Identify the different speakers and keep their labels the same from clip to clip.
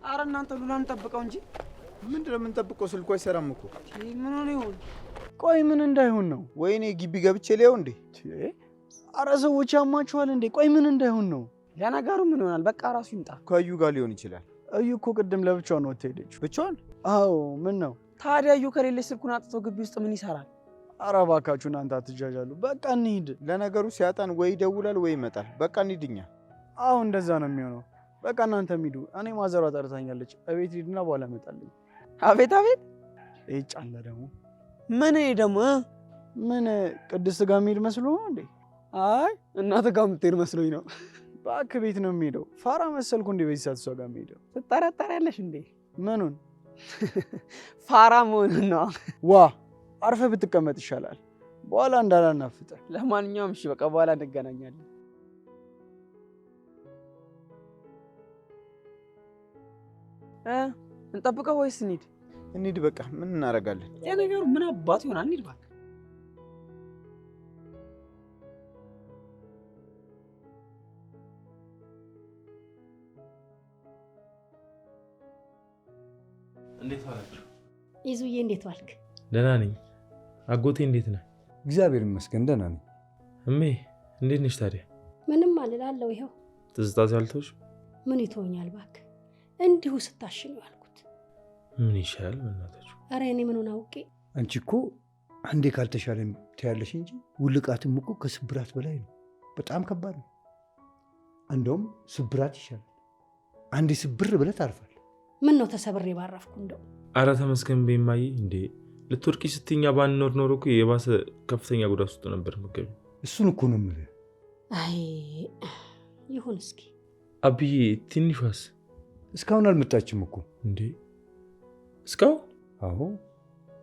Speaker 1: አረ እናንተ ሉላን ጠብቀው እንጂ
Speaker 2: ምንድነው የምንጠብቀው? ስልኩ አይሰራም እኮ።
Speaker 1: ምን ሆነ ይሁን?
Speaker 3: ቆይ ምን እንዳይሆን ነው?
Speaker 2: ወይኔ ግቢ ገብቼ ሊያው እንዴ?
Speaker 3: አረ ሰዎች ያማችኋል እንዴ? ቆይ ምን እንዳይሆን ነው?
Speaker 1: ለነገሩ ምን ይሆናል? በቃ ራሱ ይምጣ።
Speaker 2: ከዩ ጋር ሊሆን ይችላል።
Speaker 3: እዩ እኮ ቅድም ለብቻው ነው ተሄደች።
Speaker 2: ብቻውን?
Speaker 3: አዎ ምን ነው
Speaker 1: ታዲያ እዩ ከሌለች ስልኩን አጥቶ ግቢ ውስጥ ምን ይሰራል?
Speaker 3: አረ እባካችሁ እናንተ አትጃጃሉ። በቃ እንሂድ።
Speaker 2: ለነገሩ ሲያጣን ወይ ይደውላል ወይ ይመጣል። በቃ እንሂድኛ።
Speaker 3: አዎ እንደዛ ነው የሚሆነው። በቃ እናንተም ሂዱ። እኔ ማዘሯ ጠርታኛለች። እቤት ሂድና በኋላ እመጣለሁ።
Speaker 1: አቤት አቤት።
Speaker 3: ጫላ ደግሞ
Speaker 1: ምን ደግሞ
Speaker 3: ምን ቅድስት ጋር የምሄድ መስሎ ነው እንዴ?
Speaker 1: አይ እናተ ጋር የምትሄድ መስሎኝ ነው።
Speaker 3: እባክህ ቤት ነው የምሄደው። ፋራ መሰልኩ እንዴ በዚህ ሰዓት እሷ ጋር የምሄደው?
Speaker 1: ትጠረጠሪያለሽ እንዴ?
Speaker 3: ምኑን?
Speaker 1: ፋራ መሆኑን ነው።
Speaker 3: ዋ አርፈህ ብትቀመጥ ይሻላል፣ በኋላ እንዳላናፍጠህ።
Speaker 1: ለማንኛውም እሺ በቃ በኋላ እንገናኛለን። እንጠብቀው ወይስ እንሂድ?
Speaker 2: እንሂድ በቃ ምን እናደርጋለን?
Speaker 1: የነገሩ ምን አባቱ ይሆናል? እንሂድ እባክህ።
Speaker 4: እንዴት ዋላችሁ?
Speaker 5: ይዙዬ እንዴት ዋልክ?
Speaker 4: ደህና ነኝ። አጎቴ እንዴት ነህ?
Speaker 6: እግዚአብሔር ይመስገን ደህና ነኝ።
Speaker 4: እሜ እንዴት ነሽ ታዲያ?
Speaker 5: ምንም አልላለሁ። ይኸው
Speaker 4: ትዝታ ሲያልተውሽ?
Speaker 5: ምን ይተወኛል እባክህ፣ እንዲሁ ስታሽኝ ያልኩት።
Speaker 4: ምን ይሻላል በእናታችሁ?
Speaker 5: ኧረ እኔ ምኑን አውቄ።
Speaker 6: አንቺ እኮ አንዴ ካልተሻለ ትያለሽ እንጂ ውልቃትም እኮ ከስብራት በላይ ነው። በጣም ከባድ ነው። እንደውም ስብራት ይሻላል። አንዴ ስብር ብለህ ታርፋለህ።
Speaker 5: ምን ነው ተሰብሬ ባረፍኩ እንደው።
Speaker 4: አረ ተመስገን በማዬ። እንዴ ልትወርቂ ስትኛ ባንኖር ኖሮ እኮ የባሰ ከፍተኛ ጉዳት ውስጥ ነበር የምትገቢ።
Speaker 6: እሱን እኮ ነው የምልህ።
Speaker 5: አይ ይሁን እስኪ።
Speaker 4: አብዬ ትንሿስ?
Speaker 6: እስካሁን አልመጣችም እኮ።
Speaker 4: እንዴ እስካሁን?
Speaker 6: አዎ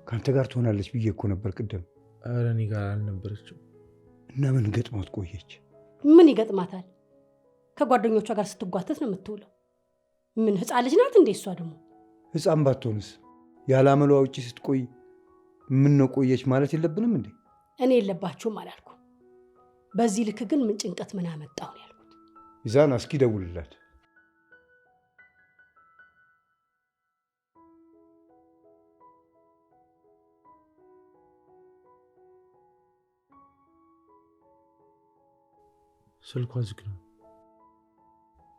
Speaker 6: ከአንተ ጋር ትሆናለች ብዬ እኮ ነበር ቅድም።
Speaker 4: አረ እኔ ጋር አልነበረችም።
Speaker 6: እና ምን ገጥሟት ቆየች?
Speaker 5: ምን ይገጥማታል? ከጓደኞቿ ጋር ስትጓተት ነው የምትውለው። ምን ህፃን ልጅ ናት እንዴ? እሷ ደግሞ
Speaker 6: ህፃን ባትሆንስ? ያላመሏ ውጪ ስትቆይ ምን ነው ቆየች ማለት የለብንም እንዴ?
Speaker 5: እኔ የለባችሁም አላልኩ። በዚህ ልክ ግን ምን ጭንቀት ምን አመጣው ነው ያልኩት።
Speaker 6: ይዛና እስኪ ደውልላት።
Speaker 4: ስልኳ ዝግ ነው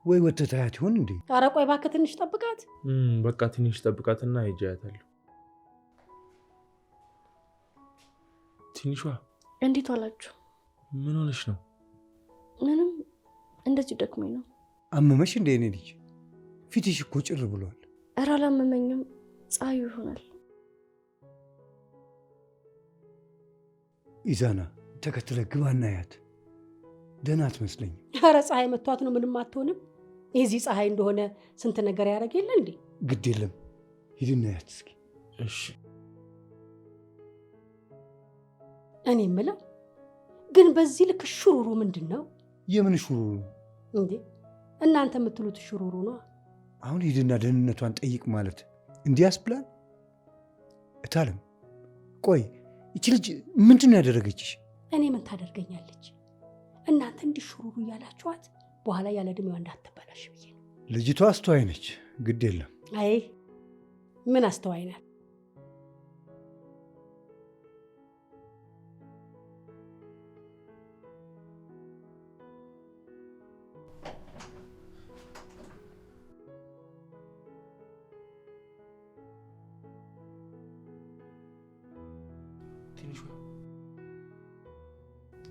Speaker 6: ወይ ወተት አያት ይሆን እንዴ?
Speaker 5: ኧረ ቆይ እባክህ ትንሽ ጠብቃት።
Speaker 4: በቃ ትንሽ ጠብቃትና ሂጅ አያታለሁ። ትንሿ
Speaker 7: እንዴት ዋላችሁ?
Speaker 4: ምን ሆነሽ ነው?
Speaker 7: ምንም እንደዚህ ደክሞኝ ነው።
Speaker 6: አመመሽ እንዴ? እኔ ልጅ ፊትሽ እኮ ጭር ብሏል።
Speaker 7: ኧረ አላመመኝም፣ ፀሐዩ ይሆናል።
Speaker 6: ኢዛና ተከትለ ግባና ያት። ደህና አትመስለኝም።
Speaker 5: ኧረ ፀሐይ መቷት ነው፣ ምንም አትሆንም። የዚህ ፀሐይ እንደሆነ ስንት ነገር ያደርግ የለ እንዴ?
Speaker 6: ግድ የለም ሂድና ያት እስኪ።
Speaker 4: እሺ
Speaker 5: እኔ የምለው ግን በዚህ ልክ ሹሩሩ ምንድን ነው?
Speaker 6: የምን ሹሩሩ
Speaker 5: እንዴ? እናንተ የምትሉት ሹሩሩ ነው።
Speaker 6: አሁን ሂድና ደህንነቷን ጠይቅ ማለት እንዲህ ያስብላል? እታለም ቆይ ይቺ ልጅ ምንድን ነው ያደረገችሽ?
Speaker 5: እኔ ምን ታደርገኛለች? እናንተ እንዲህ ሹሩሩ እያላችኋት በኋላ ያለ ዕድሜዋ እንዳትበላሽ ብዬ ነው።
Speaker 6: ልጅቷ አስተዋይ ነች። ግድ የለም።
Speaker 5: አይ ምን አስተዋይ ናት?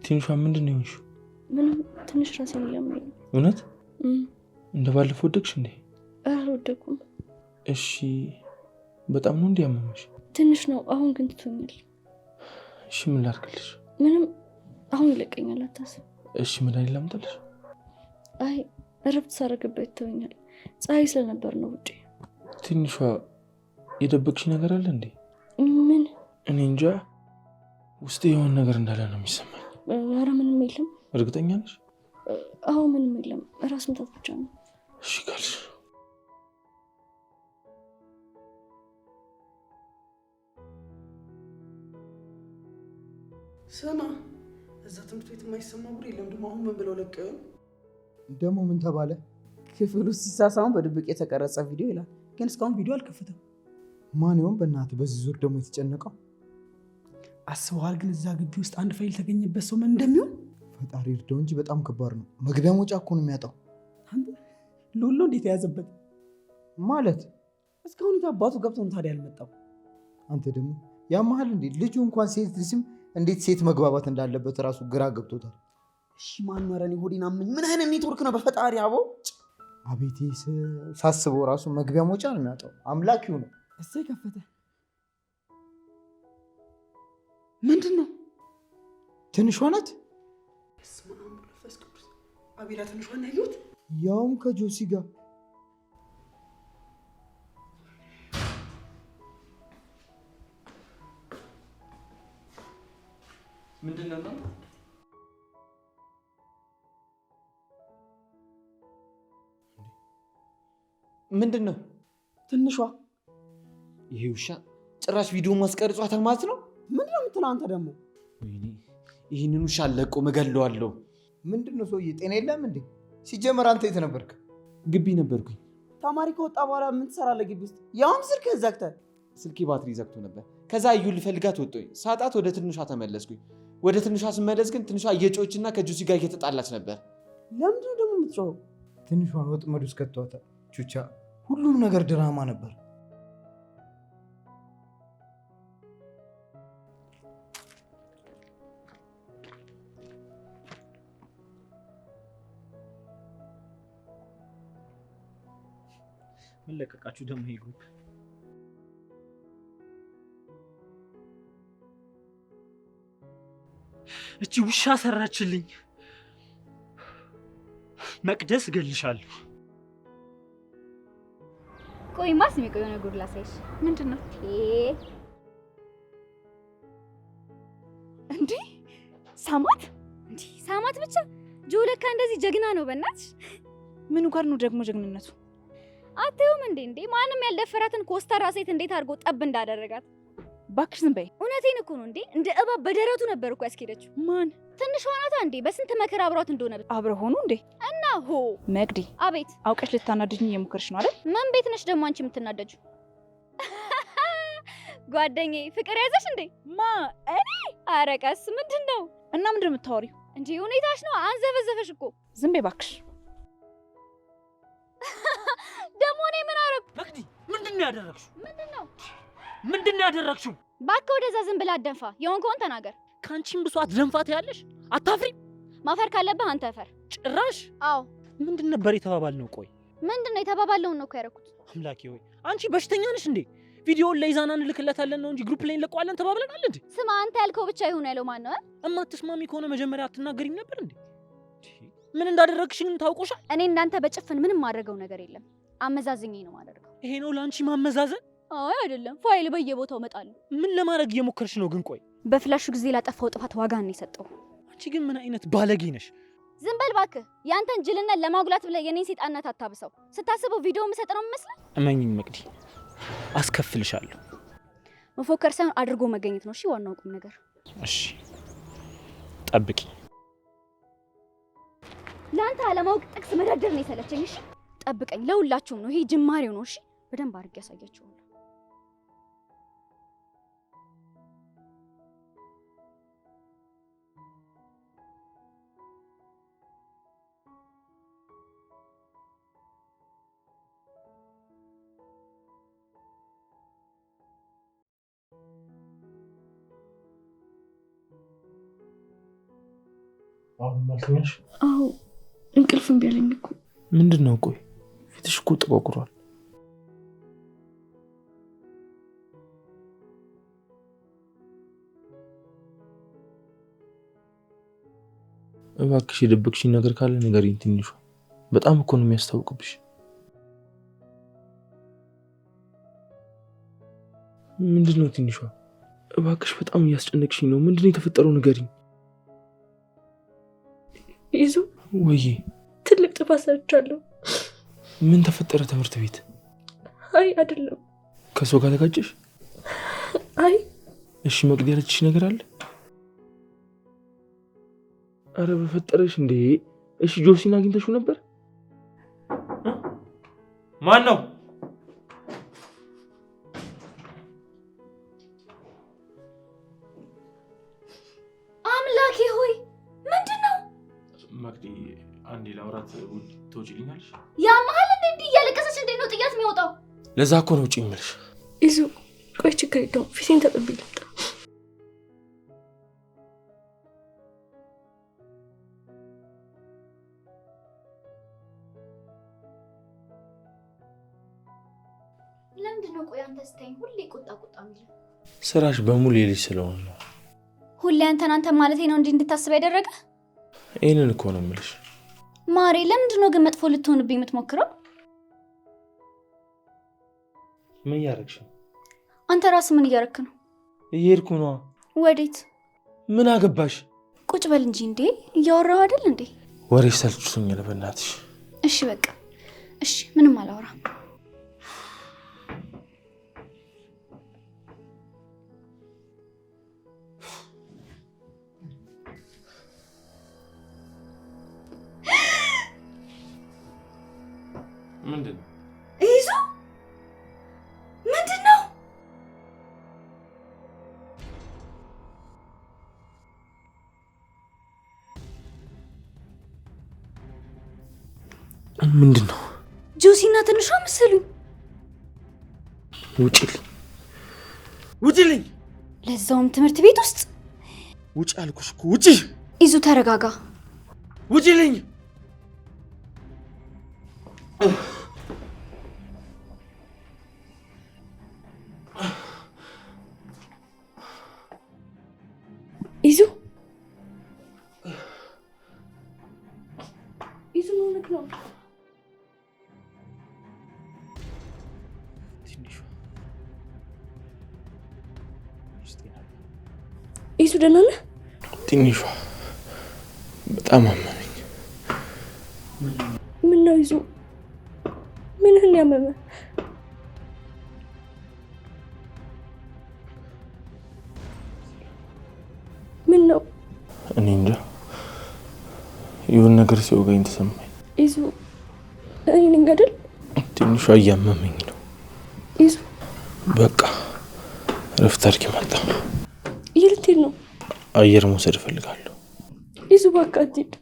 Speaker 4: ትንሿ ምንድን ነው የሆንሽው?
Speaker 7: ምንም ትንሽ ራሴን እያመመኝ ነው።
Speaker 4: እውነት? እንደባለፈው ወደቅሽ እንዴ?
Speaker 7: አልወደኩም።
Speaker 4: እሺ በጣም ነው እንዲያመመሽ?
Speaker 7: ትንሽ ነው፣ አሁን ግን ትቶኛል።
Speaker 4: እሺ ምን ላድርግልሽ?
Speaker 7: ምንም አሁን ይለቀኛል፣ አታስብ።
Speaker 4: እሺ መድኃኒት ላምጣልሽ?
Speaker 7: አይ እረፍት ሳደርግበት ይተወኛል። ፀሐይ ስለነበር ነው ውጪ።
Speaker 4: ትንሿ የደበቅሽ ነገር አለ እንዴ?
Speaker 7: ምን?
Speaker 4: እኔ እንጃ፣ ውስጥ የሆነ ነገር እንዳለ ነው የሚሰማኝ።
Speaker 7: ኧረ ምንም የለም።
Speaker 4: እርግጠኛ ነሽ?
Speaker 7: አዎ ምንም የለም፣ ራስ ምታት ብቻ ነው።
Speaker 4: እሺ ካልሽ
Speaker 1: ስማ፣ እዛ ትምህርት ቤት የማይሰማ ጉድ የለም። ደግሞ አሁን ምን ብለው ለቀዩ?
Speaker 6: ደግሞ ምን ተባለ?
Speaker 1: ክፍሉ ሲሳሳሙ በድብቅ የተቀረጸ ቪዲዮ ይላል፣ ግን እስካሁን ቪዲዮ አልከፈተም።
Speaker 2: ማን ይሆን በእናትህ በዚህ ዙር ደግሞ የተጨነቀው?
Speaker 1: አስበዋል? ግን እዛ ግቢ ውስጥ አንድ ፋይል ተገኘበት ሰው ምን እንደሚሆን
Speaker 2: ፈጣሪ እርዳው እንጂ በጣም ከባድ ነው። መግቢያ መውጫ እኮ ነው የሚያጣው።
Speaker 1: ሎሎ እንዴት የያዘበት
Speaker 2: ማለት
Speaker 1: እስካሁን አባቱ ገብቶ ነው ታዲያ ያልመጣው?
Speaker 2: አንተ ደግሞ ያመሃል እንዴ? ልጁ እንኳን ሴት ልጅም እንዴት ሴት መግባባት እንዳለበት ራሱ ግራ ገብቶታል።
Speaker 1: እሺ ማን ወረኔ ሆዴን አመኝ። ምን አይነት ኔትወርክ ነው በፈጣሪ አቦ?
Speaker 2: አቤቴ ሳስበው ራሱ መግቢያ መውጫ ነው የሚያጣው። አምላኪው ነው።
Speaker 1: እሰይ ከፈተ። ምንድን ነው?
Speaker 2: ትንሿ ናት።
Speaker 1: አቤላ ትንሿን ያየሁት
Speaker 2: ያውም ከጆሲ ጋር
Speaker 4: ምንድነው?
Speaker 8: ምንድን ነው?
Speaker 1: ትንሿ
Speaker 8: ይሄ ውሻ ጭራሽ ቪዲዮ ማስቀርጿታል ማለት ነው።
Speaker 1: ምንድን ነው የምትለው አንተ ደግሞ?
Speaker 8: ወይኔ ይህንን ውሻ አለቆ መገለዋለሁ።
Speaker 2: ምንድን ነው ሰውዬ? ጤና የለም እንዴ? ሲጀመር አንተ የት ነበርክ?
Speaker 8: ግቢ ነበርኩኝ።
Speaker 1: ተማሪ ከወጣ በኋላ ምን ትሰራለህ ግቢ ውስጥ? ያውም ስልክህን ዘግተህ።
Speaker 8: ስልኬ ባትሪ ዘግቶ ነበር። ከዛ እዩን ልፈልጋት ወጣሁኝ። ሳጣት ወደ ትንሿ ተመለስኩኝ። ወደ ትንሿ ስመለስ ግን ትንሿ እየጮችና ከጁሲ ጋር እየተጣላች ነበር።
Speaker 1: ለምንድን ነው ደግሞ የምትጮኸው?
Speaker 2: ትንሿን ወጥመድ ውስጥ ከተዋታል። ቹቻ ሁሉም ነገር ድራማ ነበር።
Speaker 3: ምን ለቀቃችሁ ደግሞ? ይሄ ግሩፕ
Speaker 9: እቺ ውሻ ሰራችልኝ። መቅደስ እገልሻለሁ።
Speaker 10: ቆይማ ስሚ፣ ቆይ የሆነ ጉድ ላሳይሽ።
Speaker 7: ምንድን ነው እንዴ? ሳማት
Speaker 10: እንዴ? ሳማት ብቻ ጆ ለካ እንደዚህ ጀግና ነው። በእናትሽ
Speaker 7: ምኑ ጋር ነው ደግሞ ጀግንነቱ?
Speaker 10: አትይውም እንዴ? ማንም ያልደፈራትን ኮስተራ ሴት እንዴት አድርጎ ጠብ እንዳደረጋት።
Speaker 7: እባክሽ ዝም በይ።
Speaker 10: እውነቴን እኮ ነው እንዴ። እንደ እባብ በደረቱ ነበር እኮ ያስኬደችው።
Speaker 7: ማን?
Speaker 10: ትንሿ ናታ እንዴ። በስንት መከራ አብሯት እንደሆነ
Speaker 7: አብረው ሆኑ እንዴ?
Speaker 10: እና ሆ
Speaker 7: መግዲ፣
Speaker 10: አቤት።
Speaker 7: አውቀሽ ልታናድጅኝ እየሞከርሽ ነው አይደል?
Speaker 10: ምን ቤት ነሽ ደግሞ አንቺ የምትናደጁ? ጓደኛዬ ፍቅር ያዘሽ እንዴ?
Speaker 7: ማ እኔ?
Speaker 10: ኧረ ቀስ። ምንድን ነው
Speaker 7: እና ምንድን ነው የምታወሪው?
Speaker 10: እንዴ? ሁኔታሽ ነው አንዘበዘፈሽ እኮ።
Speaker 7: ዝም በይ እባክሽ።
Speaker 10: ደግሞ እኔ ምን አደረኩ?
Speaker 9: መቅዲ ምንድን ነው ያደረግሽው?
Speaker 10: ምንድን ነው
Speaker 9: ያደረግሽው?
Speaker 10: እባክህ ወደዛ ዝም ብለህ አትደንፋ። የሆንከውን ተናገር።
Speaker 9: ከአንቺም ብሶ አትደንፋት ያለሽ አታፍሪ?
Speaker 10: ማፈር ካለብህ አንተ ፈር።
Speaker 9: ጭራሽ?
Speaker 10: አዎ።
Speaker 9: ምንድን ነበር የተባባልነው? ቆይ
Speaker 10: ምንድን ነው የተባባልነውን ነው እኮ ያደረኩት።
Speaker 9: አምላኬ ሆይ አንቺ በሽተኛ ነሽ እንዴ? ቪዲዮውን ለይዛና እንልክለታለን ነው እንጂ ግሩፕ ላይ እንለቀዋለን ተባብለናል እንዴ?
Speaker 10: ስማ፣ አንተ ያልከው ብቻ ይሁን ያለው ማን ነው?
Speaker 9: እማትስማሚ ከሆነ መጀመሪያ አትናገሪም ነበር እንዴ? ምን እንዳደረግሽኝ ታውቆሻል?
Speaker 10: እኔ እንዳንተ በጭፍን ምንም ማድረገው ነገር የለም። አመዛዝኜ ነው ማደርገው።
Speaker 9: ይሄ ነው ለአንቺ ማመዛዘን?
Speaker 10: አይ አይደለም፣ ፋይል በየቦታው እመጣለሁ።
Speaker 9: ምን ለማድረግ እየሞከርሽ ነው ግን? ቆይ
Speaker 10: በፍላሹ ጊዜ ላጠፋው ጥፋት ዋጋ ነው የሰጠው።
Speaker 9: አንቺ ግን ምን አይነት ባለጌ ነሽ?
Speaker 10: ዝም በል እባክህ። ያንተን ጅልነት ለማጉላት ብለህ የኔን ሴጣንነት አታብሰው። ስታስበው ቪዲዮ የምሰጥ ነው የሚመስለው?
Speaker 9: እመኝኝ መቅዲ፣ አስከፍልሻለሁ።
Speaker 10: መፎከር ሳይሆን አድርጎ መገኘት ነው። እሺ፣ ዋናው ቁም ነገር።
Speaker 9: እሺ ጠብቂ።
Speaker 10: ለአንተ አለማወቅ ጥቅስ መደርደር ነው የሰለቸኝ። እሺ ጠብቀኝ። ለሁላችሁም ነው። ይሄ ጅማሬው ነው። እሺ በደንብ አድርጌ ያሳያችኋለሁ።
Speaker 4: አሁን ማልተኛሽ?
Speaker 7: አዎ እንቅልፍ እምቢ አለኝ እኮ።
Speaker 4: ምንድን ነው? ቆይ ፊትሽ እኮ ጠቋቁሯል። እባክሽ የደበቅሽኝ ነገር ካለ ንገሪኝ። ትንሿ በጣም እኮ ነው የሚያስታውቅብሽ። ምንድን ነው ትንሿ? እባክሽ በጣም እያስጨነቅሽኝ ነው። ምንድን ነው የተፈጠረው? ንገሪኝ።
Speaker 7: ይዙ
Speaker 4: ወይዬ
Speaker 7: ትልቅ ጥፋት ሰርቻለሁ።
Speaker 4: ምን ተፈጠረ? ትምህርት ቤት?
Speaker 7: አይ አይደለም።
Speaker 4: ከሰው ጋር ተጋጨሽ?
Speaker 7: አይ።
Speaker 4: እሺ መቅዲ ያለችሽ ነገር አለ? አረ በፈጠረሽ እንዴ! እሺ ጆሲን አግኝተሽው ነበር? ማን ነው?
Speaker 10: አምላኬ ሆይ ምንድነው?
Speaker 4: መቅዲ አንዴ ላውራት ትወጪልኛለሽ?
Speaker 10: ያማል እንዴ እያለቀሰች እንዴት ነው ጥያት የሚወጣው?
Speaker 4: ለዛ እኮ ነው ውጪ የምልሽ።
Speaker 7: ይዙ ቆይ ችግር የለውም ፊቴን ተቀብዬ ልምጣ።
Speaker 10: ለምንድነው ቆይ አንተ ስተኝ ሁሌ ቁጣ የሚለው?
Speaker 4: ስራሽ በሙሉ የልጅ ስለሆነ ነው።
Speaker 10: ሁሌ አንተ ማለት ነው እንዴ እንድታስብ ያደረገ?
Speaker 4: ይሄንን እኮ ነው የምልሽ።
Speaker 10: ማሬ ለምንድነው ግን መጥፎ ልትሆንብኝ የምትሞክረው?
Speaker 4: ምን እያደረግሽ ነው?
Speaker 10: አንተ ራስህ ምን እያደረክ ነው?
Speaker 4: እየሄድኩ ነው።
Speaker 10: ወዴት?
Speaker 4: ምን አገባሽ?
Speaker 10: ቁጭ በል እንጂ እንዴ እያወራሁ አይደል እንዴ?
Speaker 4: ወሬሽ ሰልችቶኛል በእናትሽ።
Speaker 10: እሺ በቃ እሺ፣ ምንም አላወራም።
Speaker 4: ምንድነው?
Speaker 10: ይዙ ምንድነው?
Speaker 4: ምንድነው?
Speaker 10: ጆሲና ትንሿ መሰሉኝ።
Speaker 4: ውጪልኝ! ውጪልኝ!
Speaker 10: ለዛውም ትምህርት ቤት ውስጥ።
Speaker 4: ውጪ አልኩሽ እኮ ውጪ!
Speaker 10: ይዙ ተረጋጋ።
Speaker 4: ውጪልኝ!
Speaker 7: ይዙ ይዙ ምን ነው? ይዙ ደህና ነህ?
Speaker 4: ትንሿ በጣም አመመኝ።
Speaker 7: ምን ነው ይዙ? ምንህን ያመመህ? ምን ነው?
Speaker 4: እኔ እንጃ የሆነ ነገር ሲወጋኝ ተሰማኝ።
Speaker 7: ይዙ እኔ ነኝ አይደል?
Speaker 4: ትንሿ እያመመኝ ነው።
Speaker 7: ይዙ
Speaker 4: በቃ እረፍት አድርጌ መጣሁ።
Speaker 7: የት ልትሄድ ነው?
Speaker 4: አየር መውሰድ እፈልጋለሁ።
Speaker 7: ይዙ በቃ አትሂድ።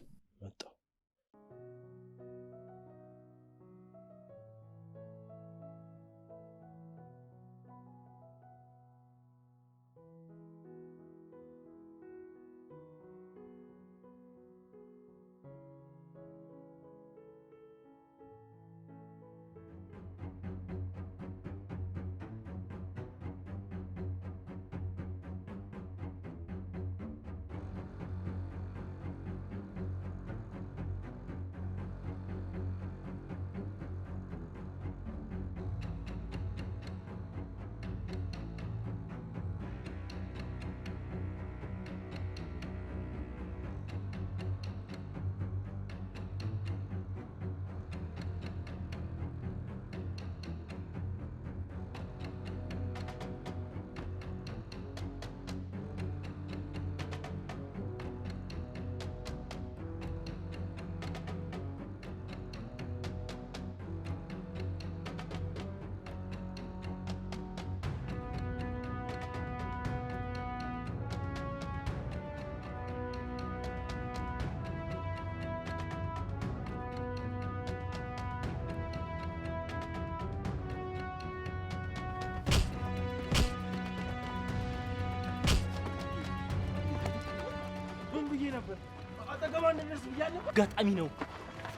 Speaker 9: አጋጣሚ ነው።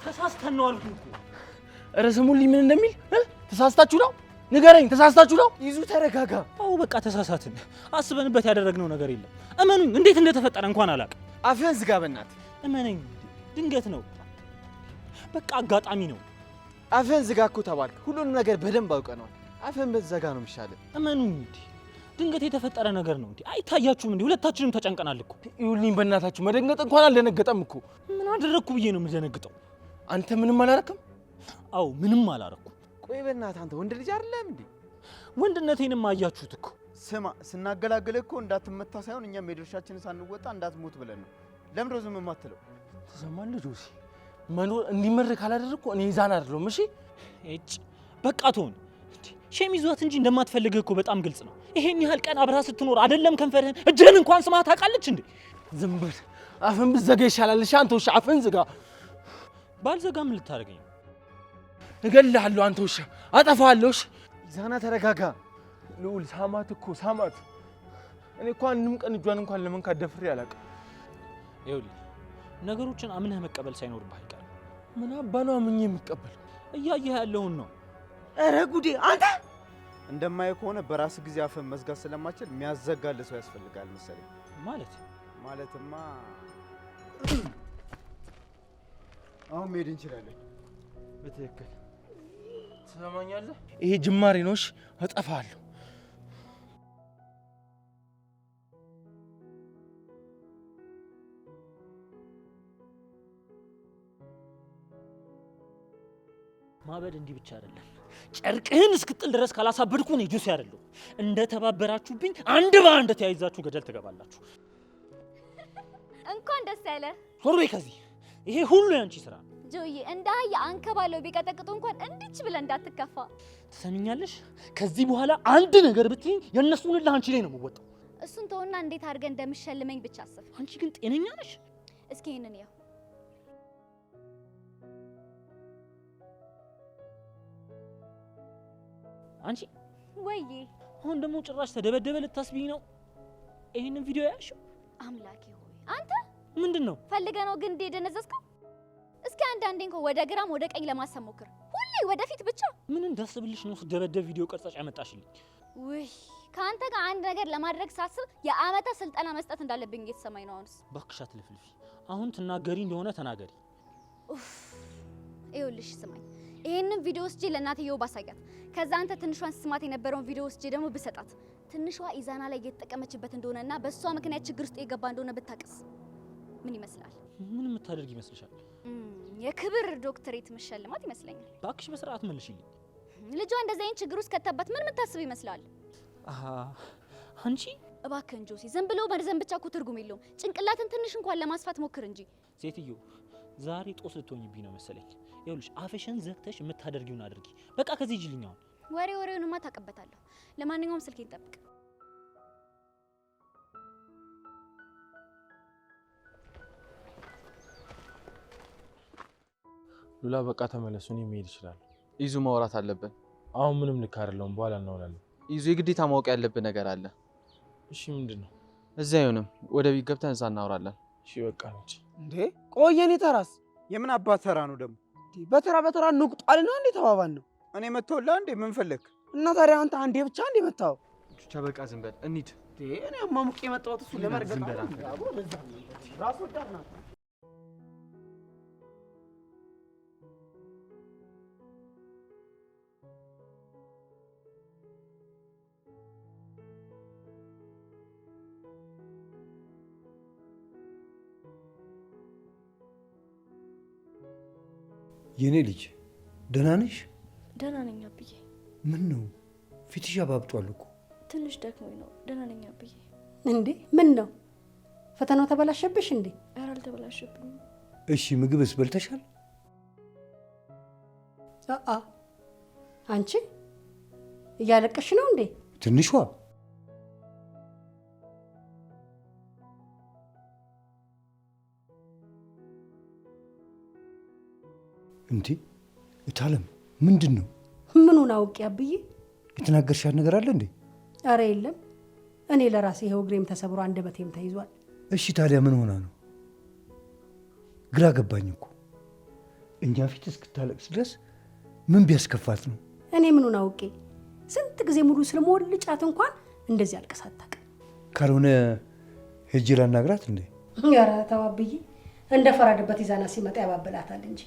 Speaker 9: ተሳስተን ነው አልኩህ እኮ።
Speaker 3: ኧረ ስሙልኝ ምን እንደሚል ተሳስታችሁ ነው? ንገረኝ፣ ተሳስታችሁ ነው?
Speaker 2: ይዙ ተረጋጋ።
Speaker 9: አዎ በቃ ተሳሳትን። አስበንበት ያደረግነው ነገር የለም። እመኑኝ፣ እንዴት እንደተፈጠረ እንኳን አላውቅም።
Speaker 2: አፍህን ዝጋ በእናትህ።
Speaker 9: እመነኝ፣ ድንገት ነው። በቃ አጋጣሚ ነው።
Speaker 2: አፍህን ዝጋ እኮ ተባልክ። ሁሉንም ነገር በደንብ አውቀነዋል። አፍህን ብትዘጋ ነው የሚሻለው።
Speaker 9: እመኑኝ፣ ድንገት የተፈጠረ ነገር ነው። አይታያችሁም እንዴ? ሁለታችንም ተጨንቀናል እኮ።
Speaker 3: ይኸውልኝ በእናታችሁ መደንገጥ እንኳን አልደነገጠም እኮ።
Speaker 9: ምን አደረግኩ ብዬ ነው የምደነግጠው?
Speaker 3: አንተ ምንም አላረክም?
Speaker 9: አዎ ምንም አላረኩም።
Speaker 2: ቆይ በእናትህ አንተ ወንድ ልጅ አይደለም እንዴ?
Speaker 9: ወንድነቴንም አያችሁት እኮ።
Speaker 11: ስማ ስናገላግልህ እኮ እንዳትመታ ሳይሆን እኛም የድርሻችንን ሳንወጣ እንዳትሞት ብለን ነው። ለምን ነው ዝም የማትለው?
Speaker 3: ትሰማለህ ጆሲ፣ መኖር እንዲመር ካላደረግኩ እኔ ዛን አይደለሁም። እሺ
Speaker 9: እጭ በቃ ትሆን ሼም ይዟት እንጂ እንደማትፈልግህ እኮ በጣም ግልጽ ነው። ይሄን ያህል ቀን አብረሃ ስትኖር አይደለም ከንፈርህን እጅህን እንኳን ስማ ታውቃለች እንዴ?
Speaker 12: ዝም በል አፍን ብትዘጋ ይሻላል። እሺ አንተ ውሻ አፍን ዝጋ።
Speaker 9: ባልዘጋ ምን ልታደርገኝ?
Speaker 12: እገልሃለሁ አንተ ውሻ አጠፋሃለሁ። እሺ ኢዛና ተረጋጋ። ልዑል ሳማት እኮ ሳማት። እኔ እኮ አንድም ቀን እጇን እንኳን ለመንካት ደፍሬ አላውቅም።
Speaker 9: ይኸውልህ ነገሮችን አምነህ መቀበል ሳይኖርብህ አይቀርም።
Speaker 12: ምን አባ ነው አምኜ የምቀበል?
Speaker 9: እያየህ ያለውን ነው።
Speaker 12: ኧረ ጉዴ አንተ
Speaker 11: እንደማየው ከሆነ በራስ ጊዜ አፍን መዝጋት ስለማችል የሚያዘጋልህ ሰው ያስፈልጋል መሰለኝ። ማለትማ አሁን መሄድ እንችላለን።
Speaker 12: በትክክል ትሰማኛለህ? ይሄ ጅማሬ ነው። እሺ አጠፋለሁ።
Speaker 9: ማበድ እንዲህ ብቻ አይደለም። ጨርቅህን እስክጥል ድረስ ካላሳበድኩ ነው ጁስ ያደለው። እንደ ተባበራችሁብኝ አንድ በአንድ ተያይዛችሁ ገደል ትገባላችሁ።
Speaker 10: እንኳን ደስ ያለ።
Speaker 9: ዞር በይ ከዚህ። ይሄ ሁሉ ያንቺ ስራ ነው።
Speaker 10: ጆዬ እንደ አህያ አንከባለው ቢቀጠቅጡ እንኳን እንድች ብለህ እንዳትከፋ።
Speaker 9: ትሰሚኛለሽ? ከዚህ በኋላ አንድ ነገር ብትይኝ የእነሱን ለአንቺ ላይ ነው የምወጣው።
Speaker 10: እሱን ተውና እንዴት አድርገህ እንደምሸልመኝ ብቻ አስብ።
Speaker 9: አንቺ ግን ጤነኛ ነሽ?
Speaker 10: እስኪ ይሄንን ያው
Speaker 9: አንቺ
Speaker 10: ወይዬ
Speaker 9: አሁን ደግሞ ጭራሽ ተደበደበ ልታስቢኝ ነው? ይሄንን ቪዲዮ ያልሽው?
Speaker 10: አምላኬ ሆይ አንተ
Speaker 9: ምንድን ነው
Speaker 10: ፈልገህ ነው ግን እንደ ደነዘዝከው? እስኪ አንዳንዴ እንኳን ወደ ግራም ወደ ቀኝ ለማሰብ ሞክር። ሁሌ ወደፊት ብቻ።
Speaker 9: ምን እንዳስብልሽ ነው ስደበደብ ቪዲዮ ቀርጸሽ ያመጣሽልኝ?
Speaker 10: ውይ ከአንተ ጋር አንድ ነገር ለማድረግ ሳስብ የዓመታት ስልጠና መስጠት እንዳለብኝ እየተሰማኝ ነው። አሁንስ
Speaker 9: እባክሽ አትልፍልፊ። አሁን ትናገሪ እንደሆነ ተናገሪ።
Speaker 10: ይኸውልሽ ስማኝ፣ ይሄንን ቪዲዮ ወስጄ ለእናትየው ባሳያት፣ ከዛ አንተ ትንሿን ስማት የነበረውን ቪዲዮ ወስጄ ደግሞ ብሰጣት፣ ትንሿ ኢዛና ላይ እየተጠቀመችበት እንደሆነና በእሷ ምክንያት ችግር ውስጥ የገባ እንደሆነ ብታቅስ ምን ይመስላል?
Speaker 9: ምን የምታደርግ ይመስልሻል?
Speaker 10: የክብር ዶክተሬት መሸልማት ይመስለኛል።
Speaker 9: እባክሽ በስርዓት መልሽልኝ።
Speaker 10: ልጇ እንደዚህ አይነት ችግር ውስጥ ከተባት ምን የምታስብ ይመስላል?
Speaker 9: አንቺ
Speaker 10: እባክህን ጆሲ፣ ዝም ብሎ መርዘን ብቻ እኮ ትርጉም የለውም። ጭንቅላትን ትንሽ እንኳን ለማስፋት ሞክር እንጂ።
Speaker 9: ሴትዮ ዛሬ ጦስ ልትሆኝብኝ ነው መሰለኝ። ይኸውልሽ አፍሽን ዘግተሽ የምታደርጊውን አድርጊ። በቃ ከዚህ ሂጂልኝ። አሁን
Speaker 10: ወሬውንማ ታቀበታለሁ። ለማንኛውም ስልኬን ጠብቅ።
Speaker 4: ሉላ በቃ ተመለሱ። እኔ መሄድ እችላለሁ።
Speaker 8: ይዙ ማውራት አለብን።
Speaker 4: አሁን ምንም ልክ አይደለሁም። በኋላ እናወራለን።
Speaker 8: ይዙ የግዴታ ማወቅ ያለብን ነገር አለ።
Speaker 4: እሺ ምንድን ነው?
Speaker 8: እዛ አይሆንም። ወደ ቤት ገብተን እዛ እናወራለን።
Speaker 4: እሺ በቃ ነች
Speaker 12: እንዴ? ቆየኔ ተራስ
Speaker 11: የምን አባት ተራ ነው ደግሞ?
Speaker 12: በተራ እንቁጣል ነው እንዴ? ተባባን ነው።
Speaker 11: እኔ መተውላ እንዴ? ምን ፈለክ?
Speaker 12: እና ታዲያ አንተ አንዴ ብቻ እንዴ መታው?
Speaker 8: ብቻ በቃ ዝም በል እንሂድ።
Speaker 12: እኔ አማሙቄ የመጣሁት እሱ ለመርገጥ
Speaker 8: ዝም በል አንተ።
Speaker 12: ራስ ወዳድ ናት።
Speaker 6: የኔ ልጅ ደህና ነሽ?
Speaker 7: ደህና ነኝ አብዬ።
Speaker 6: ምን ነው ፊትሽ አባብጧል እኮ።
Speaker 7: ትንሽ ደክሞኝ ነው። ደህና ነኝ አብዬ።
Speaker 5: እንዴ ምን ነው ፈተናው ተበላሸብሽ እንዴ?
Speaker 7: ኧረ አልተበላሸብኝም።
Speaker 6: እሺ ምግብስ በልተሻል?
Speaker 5: አንቺ እያለቀሽ ነው እንዴ?
Speaker 6: ትንሿ እንዴ እታለም ምንድን ነው?
Speaker 5: ምኑን አውቄ አብዬ?
Speaker 6: የተናገርሻት ነገር አለ እንዴ?
Speaker 5: አረ የለም። እኔ ለራሴ ይኸው እግሬም ተሰብሮ አንደበቴም ተይዟል።
Speaker 6: እሺ ታዲያ ምን ሆና ነው? ግራ ገባኝ እኮ። እኛ ፊት እስክታለቅስ ድረስ ምን ቢያስከፋት ነው?
Speaker 5: እኔ ምኑን አውቄ? ስንት ጊዜ ሙሉ ስለመወልጫት እንኳን እንደዚህ አልቅሳ አታውቅም።
Speaker 6: ካልሆነ ሄጄ ላናግራት እንዴ?
Speaker 5: ኧረ ተው አብዬ፣ እንደ ፈረደበት ይዛና ሲመጣ ያባብላታል እንጂ።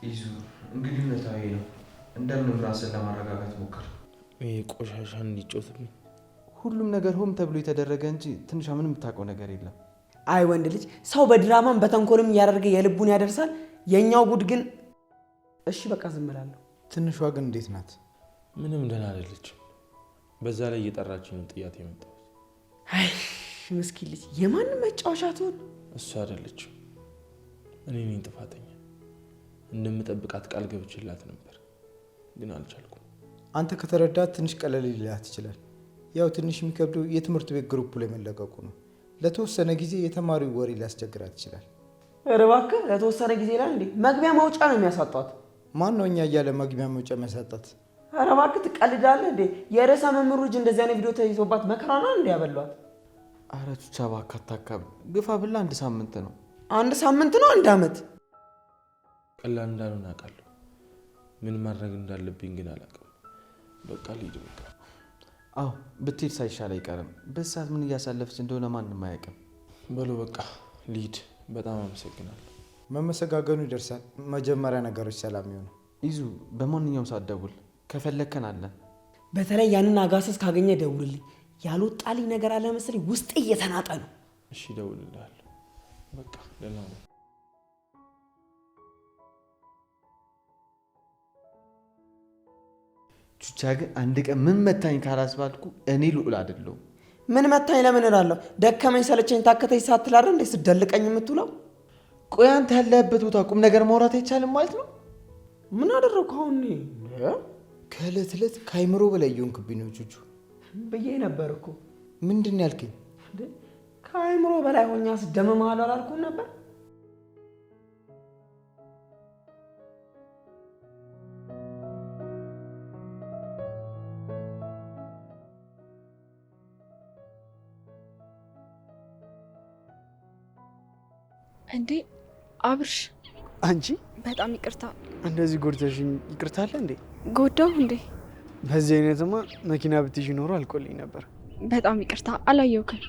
Speaker 4: ይዙ እንግዲህ እውነታዊ ነው። እንደምንም ራስን ለማረጋጋት ሞክር። ይሄ ቆሻሻ እንዲጮትብኝ።
Speaker 8: ሁሉም ነገር ሆም ተብሎ የተደረገ እንጂ ትንሿ ምንም የምታውቀው ነገር የለም።
Speaker 12: አይ ወንድ ልጅ ሰው በድራማም በተንኮልም እያደረገ የልቡን ያደርሳል። የኛው ጉድ ግን እሺ በቃ ዝም እላለሁ።
Speaker 2: ትንሿ ግን እንዴት ናት?
Speaker 4: ምንም ደህና አይደለችም። በዛ ላይ እየጠራችኝ ነው ጥያት የመጣሁት።
Speaker 12: አይ
Speaker 1: ምስኪን ልጅ የማንም መጫወቻ ትሆን?
Speaker 4: እሱ አይደለችም፣ እኔ ነኝ ጥፋተኛ። እንደምጠብቃት ቃል ገብቼላት ነበር፣ ግን አልቻልኩም።
Speaker 2: አንተ ከተረዳት ትንሽ ቀለል ሊላት ይችላል። ያው ትንሽ የሚከብደው የትምህርት ቤት ግሩፕ ላይ መለቀቁ ነው። ለተወሰነ ጊዜ የተማሪው ወሬ ሊያስቸግራት ይችላል።
Speaker 1: ኧረ እባክህ ለተወሰነ ጊዜ ላይ እንዴ መግቢያ መውጫ ነው የሚያሳጧት።
Speaker 2: ማን ነው እኛ እያለ መግቢያ መውጫ የሚያሳጣት?
Speaker 1: ኧረ እባክህ ትቀልዳለህ እንዴ? የርዕሰ መምህሩ ልጅ እንደዚህ አይነት ቪዲዮ ተይዞባት መከራ ነው እንዴ ያበሏት?
Speaker 8: ኧረ ቹቻ እባክህ አታካብድ። ግፋ ብላ 1 ሳምንት ነው።
Speaker 1: 1 ሳምንት ነው 1 ዓመት?
Speaker 4: ቀላል እንዳልሆነ አውቃለሁ። ምን ማድረግ እንዳለብኝ ግን አላውቅም። በቃ ልሂድ በቃ።
Speaker 8: አዎ ብትሄድ ሳይሻል አይቀርም። በሰዓት ምን እያሳለፈች እንደሆነ ማንም አያውቅም።
Speaker 4: በሉ በቃ ልሂድ። በጣም አመሰግናለሁ።
Speaker 2: መመሰጋገኑ ይደርሳል። መጀመሪያ ነገሮች ሰላም ይሆኑ።
Speaker 8: ይዙ በማንኛውም ሰዓት ደውል፣ ከፈለግከን አለን።
Speaker 1: በተለይ ያንን አጋሰስ ካገኘ ደውልልኝ። ያልወጣልኝ ነገር አለ መሰለኝ፣ ውስጤ እየተናጠ ነው።
Speaker 4: እሺ ደውልልሃለሁ። በቃ ደህና ነው።
Speaker 8: ቹቻ ግን አንድ ቀን ምን መታኝ ካላስባልኩ እኔ ልዑል አይደለሁም።
Speaker 1: ምን መታኝ ለምን እላለሁ? ደከመኝ ሰለቸኝ ታከተኝ ሳትል አይደል እንዴ ስደልቀኝ የምትውለው?
Speaker 8: ቆይ አንተ ያለህበት ቦታ ቁም ነገር ማውራት አይቻልም ማለት ነው?
Speaker 1: ምን አደረግኩ አሁን?
Speaker 2: ከዕለት ዕለት ከአይምሮ በላይ እየሆንክብኝ ነው ቹቹ።
Speaker 1: ብዬ ነበር እኮ።
Speaker 2: ምንድን ነው ያልከኝ?
Speaker 1: ከአይምሮ በላይ ሆኛስ ደም መሀል አላልኩም ነበር?
Speaker 7: እንዴ አብርሽ፣
Speaker 3: አንቺ
Speaker 7: በጣም ይቅርታ።
Speaker 3: እንደዚህ ጎድተሽኝ ይቅርታ አለ እንዴ?
Speaker 7: ጎዳው እንዴ?
Speaker 3: በዚህ አይነትማ መኪና ብትይዥ ኖሮ አልቆልኝ ነበር።
Speaker 7: በጣም ይቅርታ፣ አላየውክም።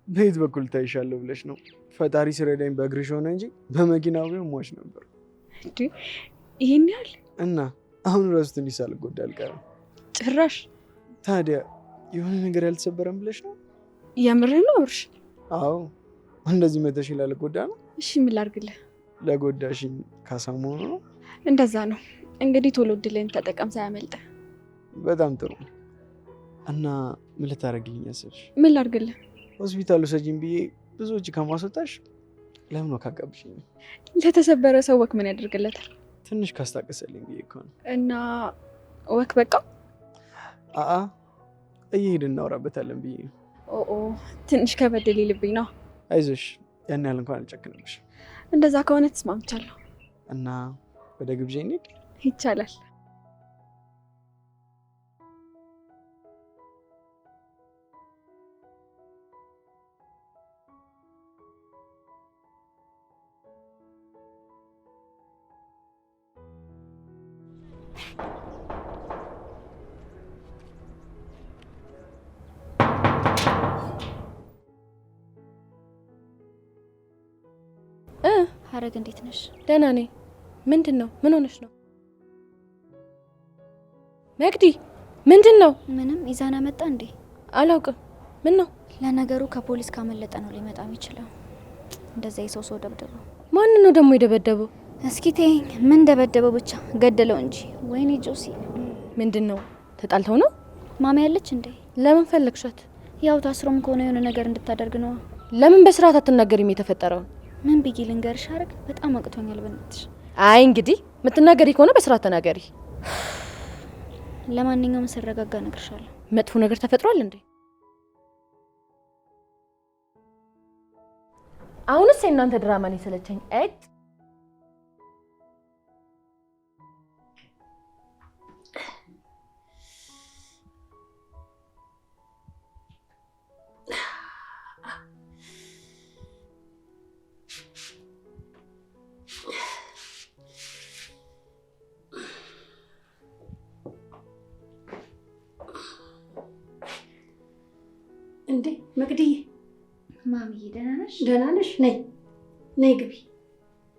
Speaker 3: በየት በኩል ታይሻለሁ ብለሽ ነው? ፈጣሪ ሲረዳኝ በእግርሽ ሆነ እንጂ በመኪናው ቢሆን ሟች ነበር።
Speaker 7: እንዴ ይሄን ያህል?
Speaker 3: እና አሁን ራሱ ትንሽ ሳልጎዳ አልቀርም።
Speaker 7: ጭራሽ። ታዲያ
Speaker 3: የሆነ ነገር ያልተሰበረም ብለሽ ነው?
Speaker 7: የምርህ ነው አብርሽ?
Speaker 3: አዎ እንደዚህ መተሽኝ ላልጎዳ ነው።
Speaker 7: እሺ ምን ላድርግልህ?
Speaker 3: ለጎዳሽኝ ካሳ መሆኑ ነው።
Speaker 7: እንደዛ ነው እንግዲህ። ቶሎ እድልን ተጠቀም ሳያመልጥ።
Speaker 3: በጣም ጥሩ። እና ምን ልታደርጊልኝ አሰብሽ?
Speaker 7: ምን ላድርግልህ?
Speaker 3: ሆስፒታል ውሰጂኝ ብዬ ብዙዎች ከማስወጣሽ ለምን ነው ካቀብሽኝ?
Speaker 7: ለተሰበረ ሰው ወክ ምን ያደርግለታል?
Speaker 3: ትንሽ ካስታቀሰልኝ ብዬ እኮ ነው።
Speaker 7: እና ወክ በቃ?
Speaker 3: አአ እየሄድን እናወራበታለን ብዬ።
Speaker 7: ኦኦ ትንሽ ከበድ ሊልብኝ ነው።
Speaker 3: አይዞሽ ያን ያህል እንኳን አልጨክንብሽ።
Speaker 7: እንደዛ ከሆነ ተስማምቻለሁ።
Speaker 3: እና ወደ ግብዣ እንሂድ?
Speaker 7: ይቻላል።
Speaker 10: ሀረግ እንዴት ነሽ?
Speaker 5: ደህና ነኝ። ምንድን ነው? ምን ሆነሽ ነው? መግዲ ምንድን ነው?
Speaker 10: ምንም። ኢዛና መጣ እንዴ?
Speaker 5: አላውቅም። ምን ነው?
Speaker 10: ለነገሩ ከፖሊስ ካመለጠ ነው ሊመጣ የሚችለው። እንደዛ የሰው ደብደበው።
Speaker 5: ማን ነው ደግሞ የደበደበው?
Speaker 10: እስኪ ተይኝ። ምን ደበደበው? ብቻ ገደለው እንጂ። ወይኔ ጆሲ።
Speaker 5: ምንድን ነው? ተጣልተው ነው?
Speaker 10: ማማ ያለች እንዴ?
Speaker 5: ለምን ፈለግሻት?
Speaker 10: ያው ታስሮም ከሆነ የሆነ ነገር እንድታደርግ ነው።
Speaker 5: ለምን በስርዓት አትናገሪም የተፈጠረውን?
Speaker 10: ምን ብዬ ልንገርሽ ሀረግ? በጣም አቅቶኛል በእናትሽ።
Speaker 5: አይ እንግዲህ የምትናገሪ ከሆነ በስርዓት ተናገሪ።
Speaker 10: ለማንኛውም ስረጋጋ እነግርሻለሁ።
Speaker 5: መጥፎ ነገር ተፈጥሯል እንዴ? አሁንስ የእናንተ ድራማ ነው የሰለቸኝ። እት እንዴ መቅድዬ፣
Speaker 10: ማሚዬ ደህና ነሽ?
Speaker 5: ደህና ነሽ? ነይ ነይ ግቢ።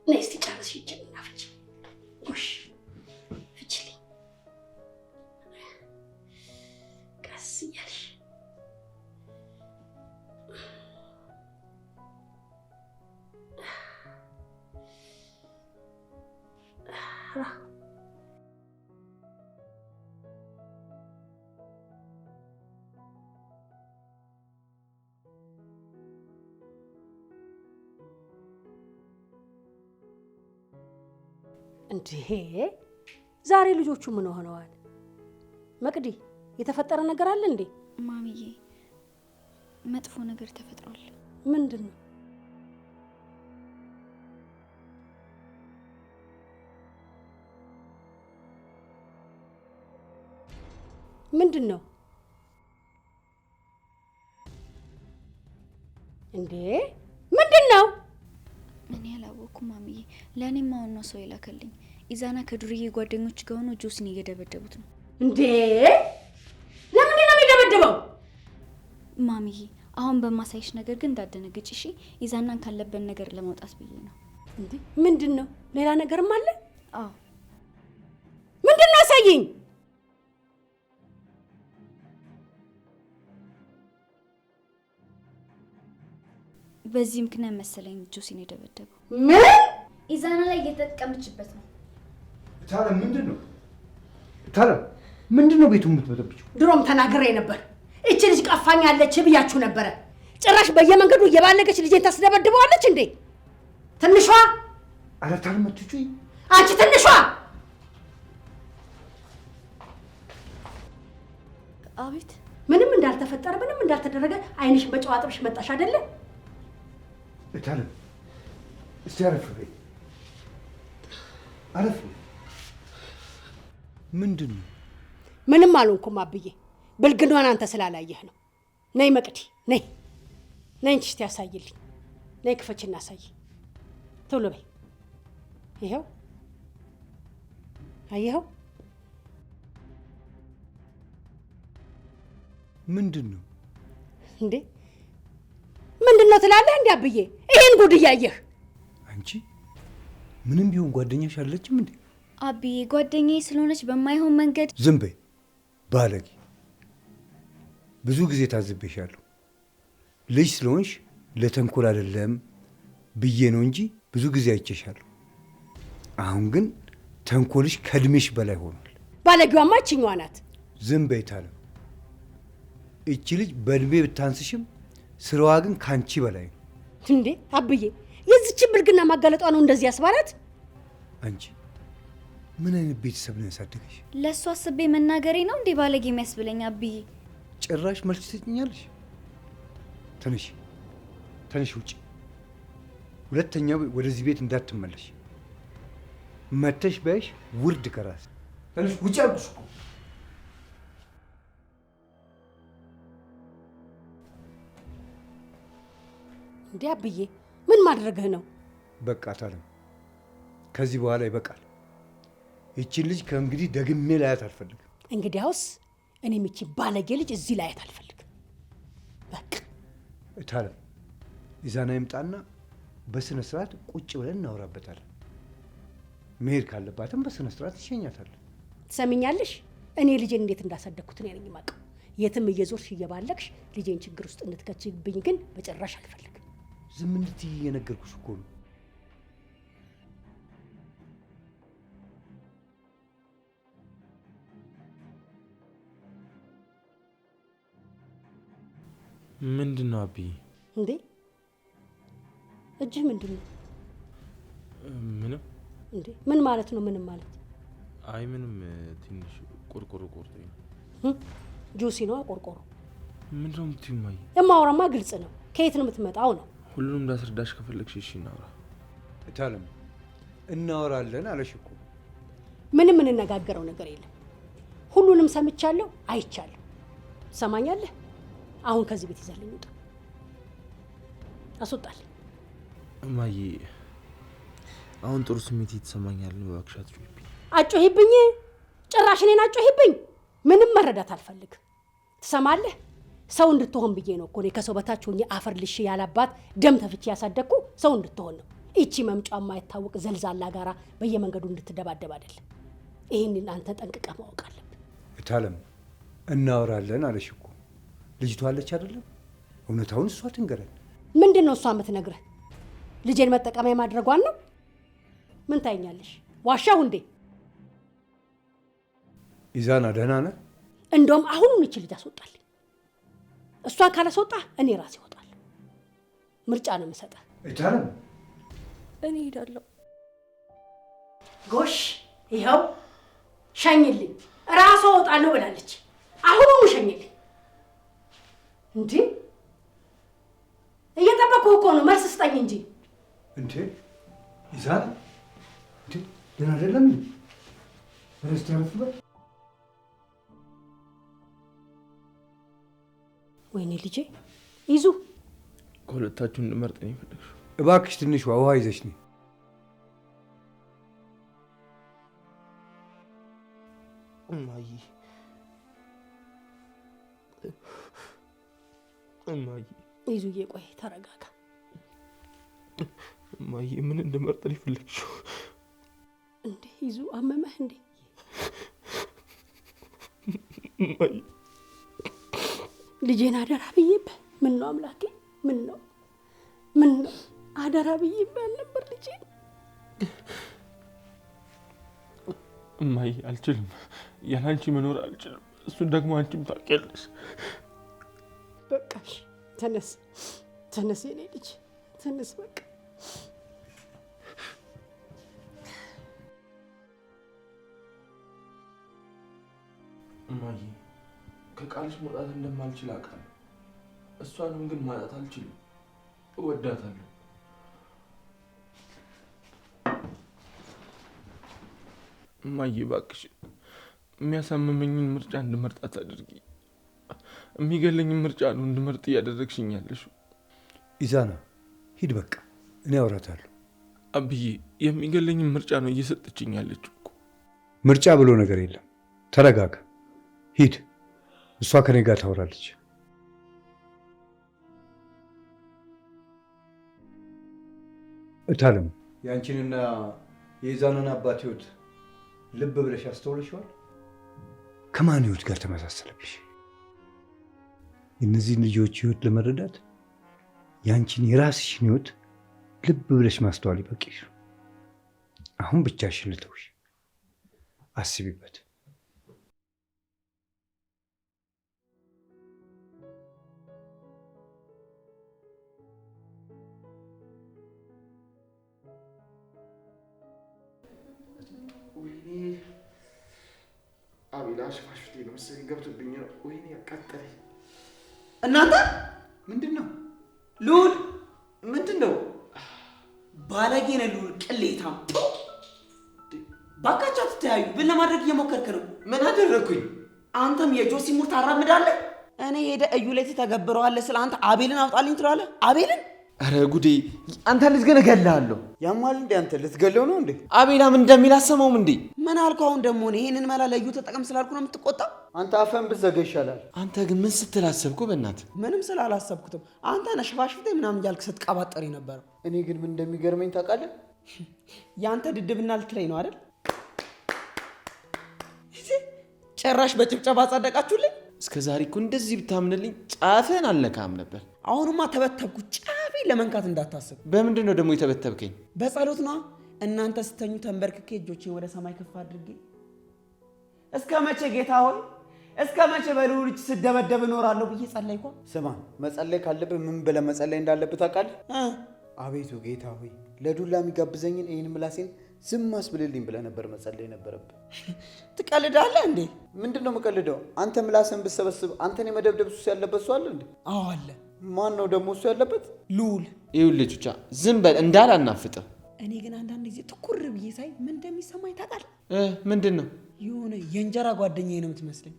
Speaker 5: ነይ እስቲ ጨርሽ ይችላል። ፍቺ ጎሽ ፍቺልኝ ቀስ እያልሽ። እንዴ ዛሬ ልጆቹ ምን ሆነዋል? መቅዲ የተፈጠረ ነገር አለ እንዴ?
Speaker 7: ማሚዬ መጥፎ ነገር ተፈጥሯል።
Speaker 5: ምንድን ነው? ምንድን ነው እንዴ? ምንድን ነው?
Speaker 7: እኔ አላወኩም ማሚዬ። ለእኔም አሁን ነው ሰው የላከልኝ። ኢዛና ከዱርዬ ጓደኞች ጋር ሆኖ ጆሲን እየደበደቡት ነው።
Speaker 5: እንዴ ለምንድን ነው የሚደበደበው?
Speaker 7: ማሚዬ አሁን በማሳይሽ ነገር ግን እንዳደነግጭ እሺ። ኢዛናን ካለበት ነገር ለማውጣት ብዬ ነው።
Speaker 5: እንዴ ምንድን ነው? ሌላ ነገርም አለ?
Speaker 7: አዎ።
Speaker 5: ምንድን ነው? አሳይኝ።
Speaker 7: በዚህ ምክንያት መሰለኝ ጆሲን የደበደበው።
Speaker 5: ምን?
Speaker 10: ኢዛና ላይ እየተጠቀመችበት ነው።
Speaker 6: ታለም ምንድን ነው? ታለም ምንድን ነው ቤቱን የምትበጠብጪው?
Speaker 5: ድሮም ተናግሬ ነበር። እቺ ልጅ ቀፋኛለች ብያችሁ ነበረ። ጭራሽ በየመንገዱ እየባለገች ልጄን ታስደበድበዋለች እንዴ? ትንሿ!
Speaker 6: ኧረ ታለም አትጩይ!
Speaker 5: አንቺ ትንሿ!
Speaker 7: አቤት።
Speaker 5: ምንም እንዳልተፈጠረ ምንም እንዳልተደረገ አይንሽ በጨዋጥብሽ መጣሽ አይደለ?
Speaker 6: ታለም እስቲ አረፍ በይ፣ አረፍ። ምንድን ነው?
Speaker 5: ምንም አልሆንኩም አብዬ። ብልግናዋን አንተ ስላላየህ ነው። ነይ መቅዲ ነይ፣ ነይ እንቺ እስቲ ያሳይልኝ። ነይ ክፈችና አሳይ። ቶሎ በይ። ይኸው አየኸው?
Speaker 6: ምንድን ነው
Speaker 5: እንዴ? ምንድን ነው ትላለህ እንዴ አብዬ? ይሄን ጉድ እያየህ
Speaker 6: አንቺ ምንም ቢሆን ጓደኛሽ አለችም እንዴ?
Speaker 7: አብዬ ጓደኛዬ ስለሆነች በማይሆን መንገድ።
Speaker 6: ዝም በይ ባለጌ። ብዙ ጊዜ ታዝቤሻለሁ። ልጅ ስለሆንሽ ለተንኮል አይደለም ብዬ ነው እንጂ ብዙ ጊዜ አይቼሻለሁ። አሁን ግን ተንኮልሽ ከእድሜሽ በላይ ሆኗል።
Speaker 5: ባለጌዋማ እችኛዋ ናት።
Speaker 6: ዝም በይ ታለም። እቺ ልጅ በእድሜ ብታንስሽም ስራዋ ግን ካንቺ በላይ ነው።
Speaker 5: እንዴ አብዬ የዚችን ብልግና ማጋለጧ ነው እንደዚህ ያስባላት?
Speaker 6: አንቺ ምን አይነት ቤተሰብ ነው ያሳደገሽ?
Speaker 7: ለእሱ አስቤ መናገሬ ነው እንዴ ባለጌ የሚያስብለኝ? አብዬ
Speaker 6: ጭራሽ መልስ ትሰጭኛለሽ? ተነሽ ተነሽ፣ ውጭ። ሁለተኛ ወደዚህ ቤት እንዳትመለሽ። መተሽ በያሽ ውርድ ከራስ። ተነሽ ውጭ አልኩሽ እኮ።
Speaker 5: እንዴ አብዬ ምን ማድረግህ ነው?
Speaker 6: በቃ ታለም፣ ከዚህ በኋላ ይበቃል። ይቺን ልጅ ከእንግዲህ ደግሜ ላያት አልፈልግም።
Speaker 5: እንግዲያውስ እኔም ይቺ ባለጌ ልጅ እዚህ ላያት አልፈልግም። በቃ
Speaker 6: ታለም፣ ኢዛና ይምጣና በስነ ስርዓት ቁጭ ብለን እናወራበታለን። መሄድ ካለባትም በስነ ስርዓት ይሸኛታለን።
Speaker 5: ትሰሚኛለሽ? እኔ ልጄን እንዴት እንዳሳደግኩት እኔ ነኝ የማውቀው። የትም እየዞርሽ እየባለግሽ ልጄን ችግር ውስጥ እንድትከችብኝ ግን በጭራሽ አልፈልግም።
Speaker 6: ዝም እንድትይ እየነገርኩሽ እኮ ነው።
Speaker 4: ምንድን ነው አብዬ?
Speaker 5: እንዴ እጅህ ምንድን ነው?
Speaker 4: ምንም።
Speaker 5: እንዴ ምን ማለት ነው? ምንም ማለት?
Speaker 4: አይ ምንም፣ ትንሽ ቆርቆሮ ቆርጦኝ ነው።
Speaker 5: ጆሲ ነው ቆርቆሮ?
Speaker 4: ምንድን ነው የምትይው እማዬ?
Speaker 5: የማወራማ ግልጽ ነው። ከየት ነው የምትመጣው ነው?
Speaker 4: ሁሉንም እንዳስረዳሽ ከፈለግሽ እሺ እናውራ።
Speaker 6: ታለም እናወራለን አለሽ እኮ።
Speaker 5: ምንም እንነጋገረው ነገር የለም። ሁሉንም ሰምቻለሁ፣ አይቻለሁ። ትሰማኛለህ? አሁን ከዚህ ቤት ይዘልኝ ውጣ። አስወጣልኝ።
Speaker 4: እማዬ አሁን ጥሩ ስሜት ይተሰማኛል። እባክሽ አትጮሂብኝ።
Speaker 5: አጮሂብኝ? ጭራሽ እኔን አጮሂብኝ? ምንም መረዳት አልፈልግም። ትሰማለህ? ሰው እንድትሆን ብዬ ነው እኮ እኔ ከሰው በታች ሆኜ አፈር ልሽ ያላባት ደም ተፍቼ ያሳደግኩ ሰው እንድትሆን ነው። ይቺ መምጫ የማይታወቅ ዘልዛላ ጋራ በየመንገዱ እንድትደባደብ አይደለም። ይህንን አንተ ጠንቅቀህ ማወቅ አለብን።
Speaker 6: ታለም እናወራለን አለሽ እኮ። ልጅቷ አለች አይደለም? እውነታውን እሷ ትንገረን።
Speaker 5: ምንድን ነው እሷ የምትነግረህ? ልጄን መጠቀሚያ ማድረጓን ነው? ምን ታይኛለሽ? ዋሻሁ እንዴ?
Speaker 6: ኢዛና ደህና ነህ?
Speaker 5: እንደውም አሁኑን ይቺ ልጅ አስወጣልኝ። እሷን ካላስወጣ እኔ ራሴ እወጣለሁ። ምርጫ ነው የምሰጠህ።
Speaker 6: ታለም
Speaker 7: እኔ እሄዳለሁ።
Speaker 5: ጎሽ ይኸው ሸኝልኝ፣ ራሷ እወጣለሁ ብላለች። አሁኑኑ ሸኝልኝ። እንዴ እየጠበኩህ እኮ ነው፣ መልስ ስጠኝ እንጂ።
Speaker 6: እንዴ ይዛል እንዴ ደህና አይደለም ሬስቶራንት ነው።
Speaker 5: ወይኔ ልጄ ይዙ
Speaker 4: ከሁለታችሁ እንድመርጥ ነው የፈለግሽው?
Speaker 6: እባክሽ ትንሽ ውሃ ይዘሽ ነይ።
Speaker 4: እማዬ እማዬ
Speaker 5: ይዙዬ ቆይ ተረጋጋ።
Speaker 4: እማዬ ምን እንድመርጥ ነው የፈለግሽው?
Speaker 5: እንዴ ይዙ አመመህ እንዴ?
Speaker 4: እማዬ
Speaker 5: ልጄን አደራ ብዬብህ። ምን ነው አምላኬ፣ ምን ነው አደራ ብዬብህ አልነበር ልጄን?
Speaker 4: እማዬ አልችልም፣ ያላንቺ መኖር አልችልም። እሱን ደግሞ አንቺም ታውቂያለሽ።
Speaker 5: በቃሽ፣ ተነስ የኔ ልጅ ተነስ በቃ።
Speaker 4: እማዬ ከቃልሽ መውጣት እንደማልችል አውቃለሁ። እሷንም ግን ማጣት አልችልም። እወዳታለሁ። እማዬ እባክሽ የሚያሳምመኝን ምርጫ እንድመርጥ አታድርጊ። የሚገለኝን ምርጫ ነው እንድመርጥ እያደረግሽኝ ያለሽው።
Speaker 6: ኢዛና ሂድ በቃ፣ እኔ አውራታለሁ።
Speaker 4: አብዬ የሚገለኝን ምርጫ ነው እየሰጠችኝ ያለችው እኮ።
Speaker 6: ምርጫ ብሎ ነገር የለም። ተረጋጋ፣ ሂድ። እሷ ከኔ ጋር ታወራለች። እታለም የአንቺንና የኢዛናን አባት ህይወት ልብ ብለሽ አስተውለሽዋል? ከማን ህይወት ጋር ተመሳሰለብሽ? የእነዚህን ልጆች ህይወት ለመረዳት የአንቺን የራስሽን ህይወት ልብ ብለሽ ማስተዋል ይበቂሽ። አሁን ብቻሽን ልተውሽ፣ አስቢበት።
Speaker 8: አቤላ ሽፋሽፍቴ ነው መሰለኝ ገብቶብኝ ነው። ወይኔ ያቃጠለኝ።
Speaker 1: እናንተ
Speaker 2: ምንድን ነው
Speaker 1: ልዑል?
Speaker 8: ምንድን ነው?
Speaker 1: ባለጌ ነህ ልዑል፣ ቅሌታም። ባካቻ ትተያዩ። ምን ለማድረግ እየሞከርክ ነው?
Speaker 8: ምን አደረግኩኝ?
Speaker 1: አንተም የጆሲ ሙር ታራምዳለህ። እኔ ሄደ እዩ ላይ ተገብረዋለህ። ስለ አንተ አቤልን አውጣልኝ ትላለህ። አቤልን?
Speaker 8: አረ ጉዴ! አንተ ልጅ ግን እገልሃለሁ።
Speaker 2: ያማል እንዴ? አንተ ልትገለው ነው እንዴ?
Speaker 8: አቤላ ምን እንደሚል አሰማውም እንዴ?
Speaker 1: ምን አልከው? አሁን ደግሞ ይሄንን መላ ለዩ ተጠቀም ስላልኩ ነው የምትቆጣ?
Speaker 2: አንተ አፈን ብትዘጋ ይሻላል።
Speaker 8: አንተ ግን ምን ስትል አሰብኩ? በእናትህ
Speaker 1: ምንም ስላላሰብኩትም አንተ ነህ ሽፋሽፍቴ ምናምን እያልክ ስትቀባጠር የነበረው።
Speaker 2: እኔ ግን ምን እንደሚገርመኝ ታውቃለህ?
Speaker 1: ያንተ ድድብና ልትለኝ ነው አይደል? ጭራሽ በጭብጨባ ጸደቃችሁልኝ።
Speaker 8: እስከ ዛሬ እኮ እንደዚህ ብታምንልኝ ጫፍህን አልነካም ነበር።
Speaker 1: አሁንማ ተበተብኩ። ጫፌን ለመንካት እንዳታስብ።
Speaker 8: በምንድን ነው ደግሞ የተበተብከኝ?
Speaker 1: በጸሎት ነው። እናንተ ስተኙ ተንበርክኬ እጆቼን ወደ ሰማይ ከፍ አድርጌ እስከ መቼ ጌታ ሆይ እስከ መቼ በልዑል እጅ ስደበደብ እኖራለሁ ብዬ ጸለይኩ።
Speaker 2: ስማ፣ መጸለይ ካለብህ ምን ብለህ መጸለይ እንዳለብህ ታውቃለህ? አቤቱ ጌታ ሆይ ለዱላ የሚጋብዘኝን ይህን ምላሴን ዝም አስብልልኝ ብለህ ነበር መጸለይ ነበረብህ።
Speaker 1: ትቀልዳለህ እንዴ?
Speaker 2: ምንድን ነው የምቀልደው? አንተ ምላስን ብትሰበስብ አንተን የመደብደብ ሱስ ያለበት ሰው አለ እንዴ?
Speaker 1: አዎ አለ።
Speaker 2: ማን ነው ደግሞ እሱ ያለበት?
Speaker 1: ልዑል።
Speaker 8: ይኸውልህ ቹቻ ዝም በል እንዳላናፍጥህ።
Speaker 1: እኔ ግን አንዳንድ ጊዜ ትኩር ብዬ ሳይ ምን እንደሚሰማኝ ታውቃለህ?
Speaker 8: ምንድን ነው?
Speaker 1: የሆነ የእንጀራ ጓደኛዬ ነው የምትመስለኝ።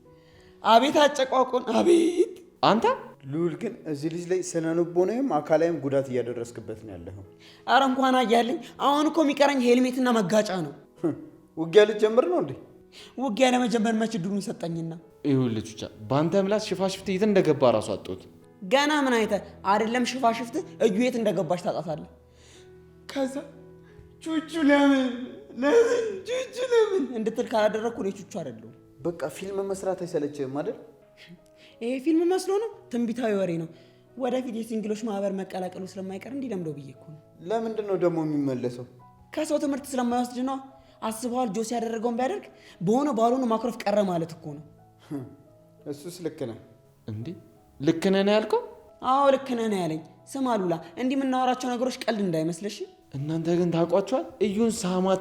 Speaker 1: አቤት አጨቋቆን! አቤት
Speaker 8: አንተ
Speaker 2: ልዑል ግን እዚህ ልጅ ላይ ስነ ልቦናዊም አካላዊም ጉዳት እያደረስክበት ነው ያለኸው።
Speaker 1: ኧረ እንኳን አያለኝ። አሁን እኮ የሚቀረኝ ሄልሜትና መጋጫ ነው።
Speaker 2: ውጊያ ልትጀምር ነው እንዴ?
Speaker 1: ውጊያ ለመጀመር መች ድሉን ሰጠኝና።
Speaker 8: ይኸውልህ ቹቻ በአንተ ምላስ ሽፋሽፍት የት እንደገባ እራሱ አጣሁት።
Speaker 1: ገና ምን አይተህ አይደለም ሽፋሽፍት እዩ የት እንደገባች ታጣታለህ። ከዛ ቹቹ ለምን ቹቹ ለምን እንድትል ካላደረግኩ እኔ ቹቹ አይደለሁም።
Speaker 2: በቃ ፊልም መስራት አይሰለችህም አይደል?
Speaker 1: ይሄ ፊልም መስሎ ነው? ትንቢታዊ ወሬ ነው። ወደፊት የሲንግሎች ማህበር መቀላቀሉ ስለማይቀር እንዲለምደው ብዬ እኮ ነው።
Speaker 2: ለምንድን ነው ደግሞ የሚመለሰው?
Speaker 1: ከሰው ትምህርት ስለማይወስድ ነው። አስበዋል? ጆሲ ያደረገውን ቢያደርግ በሆነ ባልሆነ ማኩረፍ ቀረ ማለት እኮ ነው።
Speaker 2: እሱስ ልክ ነህ።
Speaker 8: እንዴ ልክ ነህ ነው ያልከው?
Speaker 1: አዎ ልክ ነህ ነው ያለኝ። ስማ ሉላ፣ እንዲህ የምናወራቸው ነገሮች ቀልድ እንዳይመስልሽ።
Speaker 8: እናንተ ግን ታውቋቸዋል? እዩን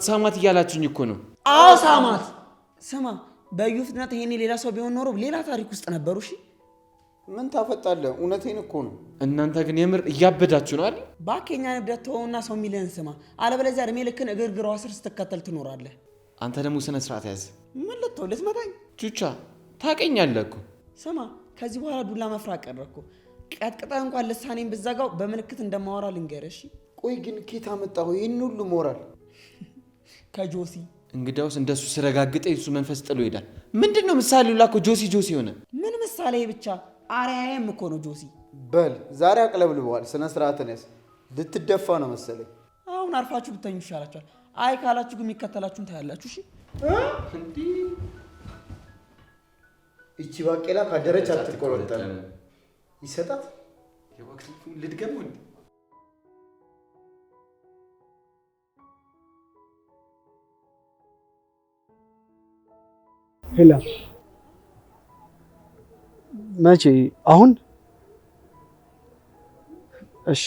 Speaker 8: ሳማት እያላችሁኝ እኮ ነው።
Speaker 1: አዎ ሳማት። ስማ በእዩ ፍጥነት ይሄኔ ሌላ ሰው ቢሆን ኖሮ ሌላ ታሪክ ውስጥ ነበሩ። እሺ
Speaker 2: ምን ታፈጣለህ? እውነቴን እኮ ነው።
Speaker 8: እናንተ ግን የምር እያበዳችሁ ነው አይደል?
Speaker 1: ባኬኛ ንብረት ተወውና ሰው የሚልህን ስማ፣ አለበለዚያ እድሜ ልክን እግርግሯ ስር ስትከተል ትኖራለህ።
Speaker 8: አንተ ደግሞ ስነ ስርዓት ያዝ።
Speaker 1: ምን ልትው ልትመታኝ?
Speaker 8: ቹቻ ታውቀኛለህ እኮ።
Speaker 1: ስማ ከዚህ በኋላ ዱላ መፍራት ቀረ እኮ። ቀጥቅጠህ እንኳን ልሳኔን ብዘጋው በምልክት እንደማወራ ልንገርህ። እሺ
Speaker 2: ቆይ ግን ኬት አመጣሁ ይህን ሁሉ ሞራል?
Speaker 1: ከጆሲ።
Speaker 8: እንግዳውስ እንደሱ ስረጋግጠ የሱ መንፈስ ጥሎ ይሄዳል። ምንድነው ምሳሌው? ላኮ ጆሲ ሆነ።
Speaker 1: ምን ምሳሌ ብቻ አርአያም እኮ ነው ጆሲ።
Speaker 2: በል ዛሬ አቅለብልበዋል። ስነ ስርዓትን ያዝ። ልትደፋ ነው መሰለኝ።
Speaker 1: አሁን አርፋችሁ ብተኙ ይሻላችኋል። አይ ካላችሁ ግን የሚከተላችሁን ታያላችሁ። እሺ
Speaker 2: እቺ ባቄላ ካደረች አትቆረጠም። ይሰጣት
Speaker 8: የወቅቱ ልድገሙ።
Speaker 3: ሄላ መቼ? አሁን? እሺ።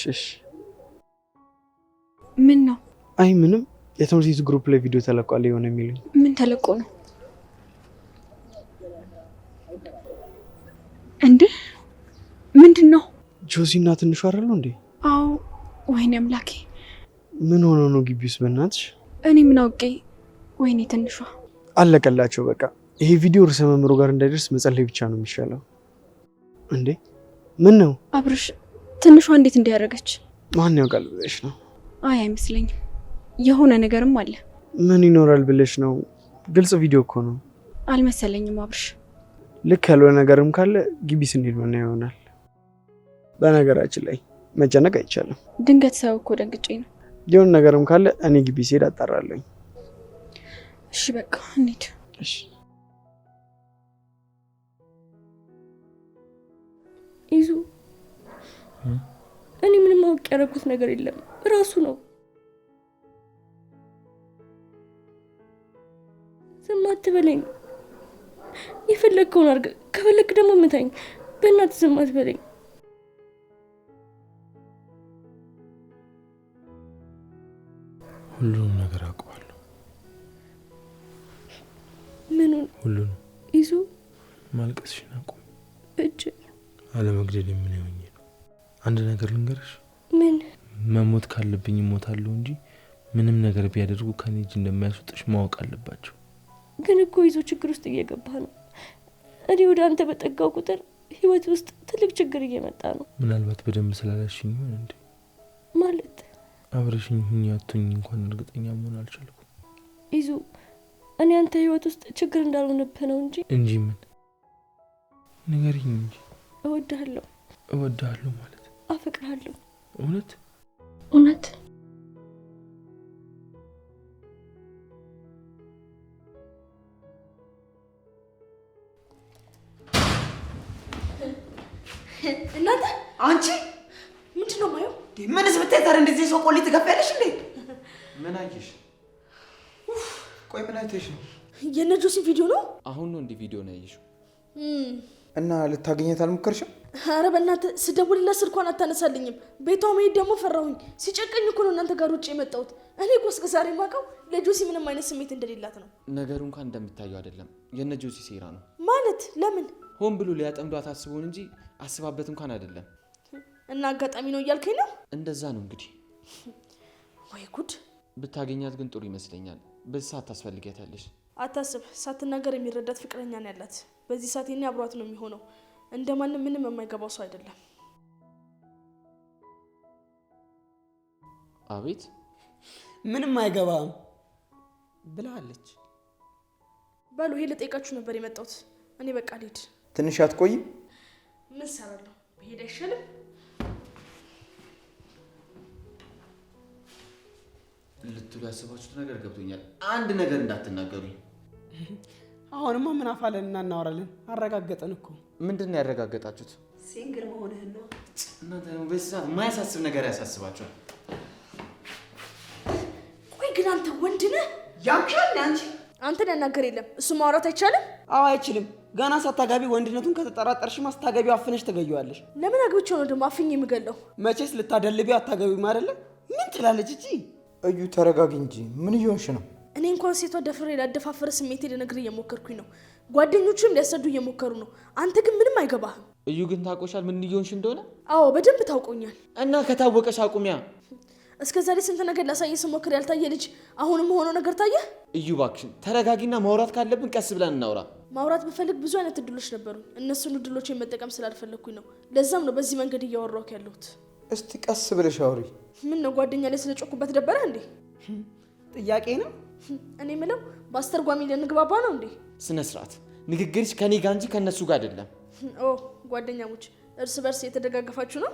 Speaker 13: ምን ነው?
Speaker 3: አይ ምንም። የትምህርት ቤት ግሩፕ ላይ ቪዲዮ ተለቋል የሆነ የሚሉኝ።
Speaker 13: ምን ተለቆ ነው እንዴ? ምንድን ነው?
Speaker 3: ጆሲና ትንሹ አይደሉ እንዴ?
Speaker 13: አዎ። ወይኔ አምላኬ!
Speaker 3: ምን ሆኖ ነው ግቢ ውስጥ? በእናትሽ
Speaker 13: እኔ ምን አውቄ። ወይኔ ትንሿ
Speaker 3: አለቀላቸው በቃ። ይሄ ቪዲዮ ርዕሰ መምህሩ ጋር እንዳይደርስ መጸለይ ብቻ ነው የሚሻለው። እንዴ ምን ነው
Speaker 13: አብርሽ? ትንሿ እንዴት እንዲያደርገች
Speaker 3: ማን ያውቃል ብለሽ ነው?
Speaker 13: አይ አይመስለኝም። የሆነ ነገርም አለ።
Speaker 3: ምን ይኖራል ብለሽ ነው? ግልጽ ቪዲዮ እኮ ነው።
Speaker 13: አልመሰለኝም አብርሽ።
Speaker 3: ልክ ያልሆነ ነገርም ካለ ግቢ ስንሄድ ምን ይሆናል? በነገራችን ላይ መጨነቅ አይቻልም።
Speaker 13: ድንገት ሰው እኮ ደንግጬ ነው።
Speaker 3: የሆነ ነገርም ካለ እኔ ግቢ ስሄድ አጣራለሁ።
Speaker 13: እሺ በቃ እንሂድ።
Speaker 3: እሺ
Speaker 14: ይዙ እኔ ምንም አውቅ ያደረኩት ነገር የለም። ራሱ ነው። ዝም አትበለኝ። የፈለግከውን አድርገህ ከፈለግክ ደግሞ ምታኝ። በእናትህ ዝም አትበለኝ።
Speaker 4: ሁሉንም ነገር አውቀዋለሁ።
Speaker 14: ምኑን?
Speaker 4: ሁሉንም።
Speaker 14: ይዙ
Speaker 4: ማልቀስሽን አቁም።
Speaker 14: እጅ
Speaker 4: አለመግደል ምን ይሆኝ ነው? አንድ ነገር ልንገርሽ።
Speaker 14: ምን?
Speaker 4: መሞት ካለብኝ እሞታለሁ እንጂ ምንም ነገር ቢያደርጉ ከኔ እጅ እንደማያስወጥሽ ማወቅ አለባቸው።
Speaker 14: ግን እኮ ይዞ ችግር ውስጥ እየገባ ነው። እኔ ወደ አንተ በጠጋው ቁጥር ህይወት ውስጥ ትልቅ ችግር እየመጣ ነው።
Speaker 4: ምናልባት በደንብ ስላላሽኝ ይሆን እንዴ?
Speaker 14: ማለት
Speaker 4: አብረሽኝ ሁኚ አትሁኚ እንኳን እርግጠኛ መሆን አልቻልኩም።
Speaker 14: ይዙ እኔ አንተ ህይወት ውስጥ ችግር እንዳልሆነብህ ነው እንጂ
Speaker 4: ምን? ንገሪኝ እንጂ።
Speaker 14: እወድሃለሁ
Speaker 4: ማለት
Speaker 14: አፈቅርሃለሁ።
Speaker 4: እውነት?
Speaker 5: እናንተ አንቺ ምንድነው ማየው?
Speaker 1: ምንስ ብታይ ታዲያ እንደዚህ ሰው ቆሊ ትገፋለሽ እንዴ?
Speaker 8: ምን አየሽ? ቆይ ምን አይተሽ ነው?
Speaker 5: የነጆሲ ቪዲዮ ነው።
Speaker 8: አሁን ነው እንዴ ቪዲዮ ነው ያየሽው?
Speaker 2: እና ልታገኘት አልሞከርሽም?
Speaker 5: አረ በእናትህ ስደውልላት ስልኳን አታነሳልኝም። ቤቷ መሄድ ደግሞ ፈራሁኝ። ሲጨቀኝ እኮ ነው እናንተ ጋር ውጭ የመጣሁት። እኔ እኮ እስከ ዛሬ የማውቀው ለጆሲ ምንም አይነት ስሜት እንደሌላት ነው።
Speaker 8: ነገሩ እንኳን እንደምታየው አይደለም። የነጆሲ ሴራ ነው
Speaker 5: ማለት። ለምን?
Speaker 8: ሆን ብሎ ሊያጠምዷት አስበውን እንጂ አስባበት እንኳን አይደለም።
Speaker 5: እና አጋጣሚ ነው እያልከኝ ነው?
Speaker 8: እንደዛ ነው እንግዲህ።
Speaker 5: ወይ ጉድ!
Speaker 8: ብታገኛት ግን ጥሩ ይመስለኛል። በዚህ ሰዓት ታስፈልጊያታለሽ።
Speaker 5: አታስብ፣ ሳትናገር የሚረዳት ፍቅረኛ ነው ያላት። በዚህ ሰዓት የኔ አብሯት ነው የሚሆነው። እንደማንም ምንም የማይገባው ሰው አይደለም።
Speaker 8: አቤት።
Speaker 1: ምንም አይገባም ብላለች።
Speaker 5: በሉ ይሄ ልጠይቃችሁ ነበር የመጣሁት። እኔ በቃ ልሂድ።
Speaker 2: ትንሽ አትቆይም?
Speaker 5: ምን ሰራለሁ? ብሄድ አይሻልም?
Speaker 8: ልትሉ ያስባችሁት ነገር ገብቶኛል። አንድ ነገር እንዳትናገሩኝ።
Speaker 1: አሁንማ ምን አፋለን እና እናወራለን። አረጋገጠን እኮ።
Speaker 8: ምንድን ነው ያረጋገጣችሁት?
Speaker 1: ሲንግል መሆንህን ነው።
Speaker 8: እናንተ ደግሞ በዚህ ሰዓት የማያሳስብ ነገር ያሳስባችኋል።
Speaker 5: ቆይ ግን አንተ ወንድ ነህ?
Speaker 1: ያምሻል አንቺ።
Speaker 5: አንተን ያናገር የለም። እሱ ማውራት አይቻልም?
Speaker 1: አዎ አይችልም። ገና ሳታጋቢ ወንድነቱን ከተጠራጠርሽማ ስታገቢው አፍነሽ ትገዩዋለሽ።
Speaker 5: ለምን አግብቼው ነው ደግሞ አፍኜ የምገለው?
Speaker 1: መቼስ ልታደልቢው አታገቢም አይደለ? ምን ትላለች እቺ?
Speaker 2: እዩ ተረጋጊ እንጂ ምን እየሆንሽ ነው?
Speaker 15: እኔ እንኳን ሴቷ ደፍሬ ላደፋፈረ ስሜቴ ልነግርህ እየሞከርኩኝ ነው። ጓደኞቹም ሊያሰዱ እየሞከሩ ነው። አንተ ግን ምንም አይገባህም።
Speaker 8: እዩ ግን ታውቆሻል ምን እየሆንሽ እንደሆነ?
Speaker 15: አዎ በደንብ ታውቆኛል።
Speaker 8: እና ከታወቀሽ አቁሚያ።
Speaker 15: እስከ ዛሬ ስንት ነገር ላሳየ ስሞክር ያልታየ ልጅ አሁንም ሆኖ ነገር ታየ?
Speaker 8: እዩ እባክሽን ተረጋጊና ማውራት ካለብን ቀስ ብለን እናውራ።
Speaker 15: ማውራት ብፈልግ ብዙ አይነት እድሎች ነበሩ። እነሱን እድሎች መጠቀም ስላልፈለኩኝ ነው። ለዛም ነው በዚህ መንገድ እያወራሁት ያለሁት።
Speaker 2: እስቲ ቀስ ብለሽ አውሪ።
Speaker 15: ምን ነው ጓደኛ ላይ ስለጮኩበት ደበረ እንዴ?
Speaker 1: ጥያቄ ነው።
Speaker 15: እኔ ምለው በአስተርጓሚ ልንግባባ ነው እንዴ?
Speaker 8: ስነ ስርዓት ንግግርሽ ከኔ ጋር እንጂ ከነሱ ጋር አይደለም።
Speaker 15: ኦ ጓደኛሞች እርስ በርስ የተደጋገፋችሁ ነው?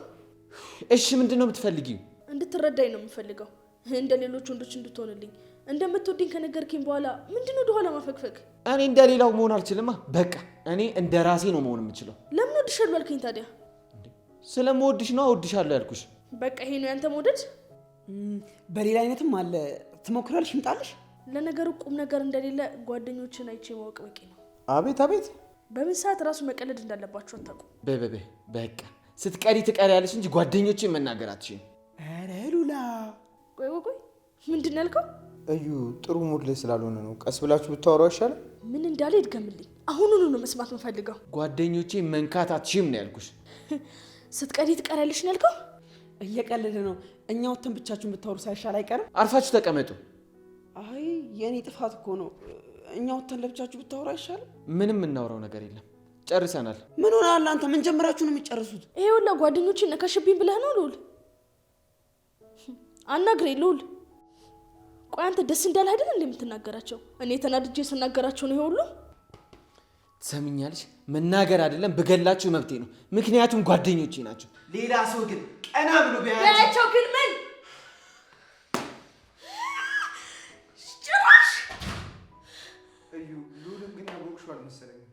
Speaker 8: እሺ ምንድነው የምትፈልጊው?
Speaker 15: እንድትረዳኝ ነው የምፈልገው። እንደ ሌሎች ወንዶች እንድትሆንልኝ እንደምትወድኝ ከነገርኪኝ በኋላ ምንድነው ወደኋላ ማፈግፈግ?
Speaker 8: እኔ እንደ ሌላው መሆን አልችልማ። በቃ እኔ እንደ ራሴ ነው መሆን የምችለው።
Speaker 15: ለምን ወድሻለሁ አልከኝ ታዲያ?
Speaker 8: ስለምወድሽ ነው ወድሻለሁ ያልኩሽ።
Speaker 15: በቃ ይሄ ነው ያንተ መውደድ?
Speaker 1: በሌላ አይነትም አለ። ትሞክራለሽ? ምጣልሽ?
Speaker 15: ለነገሩ ቁም ነገር እንደሌለ ጓደኞችን አይቼ ማወቅ በቂ ነው።
Speaker 2: አቤት አቤት!
Speaker 15: በምን ሰዓት ራሱ መቀለድ እንዳለባችሁ አታውቁም።
Speaker 8: በቃ ስትቀሪ ትቀሪያለሽ እንጂ ጓደኞቼን መናገር አትችይም።
Speaker 1: ኧረ ሉላ
Speaker 15: ቆይ ምንድን ነው ያልከው?
Speaker 2: እዩ ጥሩ ሙድ ላይ ስላልሆነ ነው። ቀስ ብላችሁ ብታወሩ አይሻልም?
Speaker 15: ምን እንዳለ ይድገምልኝ። አሁኑኑ ነው መስማት የምፈልገው።
Speaker 8: ጓደኞቼን መንካት አትችይም ነው ያልኩሽ።
Speaker 15: ስትቀሪ ትቀሪያለሽ ነው ያልከው?
Speaker 1: እየቀለደ ነው። እኛ ወተን ብቻችሁን ብታወሩ ሳይሻል አይቀርም?
Speaker 8: አርፋችሁ ተቀመጡ።
Speaker 1: አይ የኔ ጥፋት እኮ ነው። እኛ ወተን ለብቻችሁ ብታወሩ አይሻልም?
Speaker 8: ምንም የምናወራው ነገር የለም። ጨርሰናል።
Speaker 1: ምን ሆነሃል አንተ? ምን ጀምራችሁ ነው የምትጨርሱት?
Speaker 15: ይሄ ሁላ ጓደኞቼን ነካሽብኝ ብለህ ነው ልዑል? አናግሬ ልዑል። ቆይ አንተ ደስ እንዳለ አይደል እንዴ የምትናገራቸው? እኔ ተናድጄ ስናገራቸው ነው ይሄ ሁሉ?
Speaker 8: ትሰሚኛለሽ? መናገር አይደለም ብገላችሁ መብቴ ነው። ምክንያቱም ጓደኞቼ ናቸው። ሌላ ሰው ግን ቀና ብሎ
Speaker 15: ቢያያቸው ግን ምን ጭራሽ
Speaker 2: እዩ ልዑልን ግን ያወቅሽው አልመሰለኝም።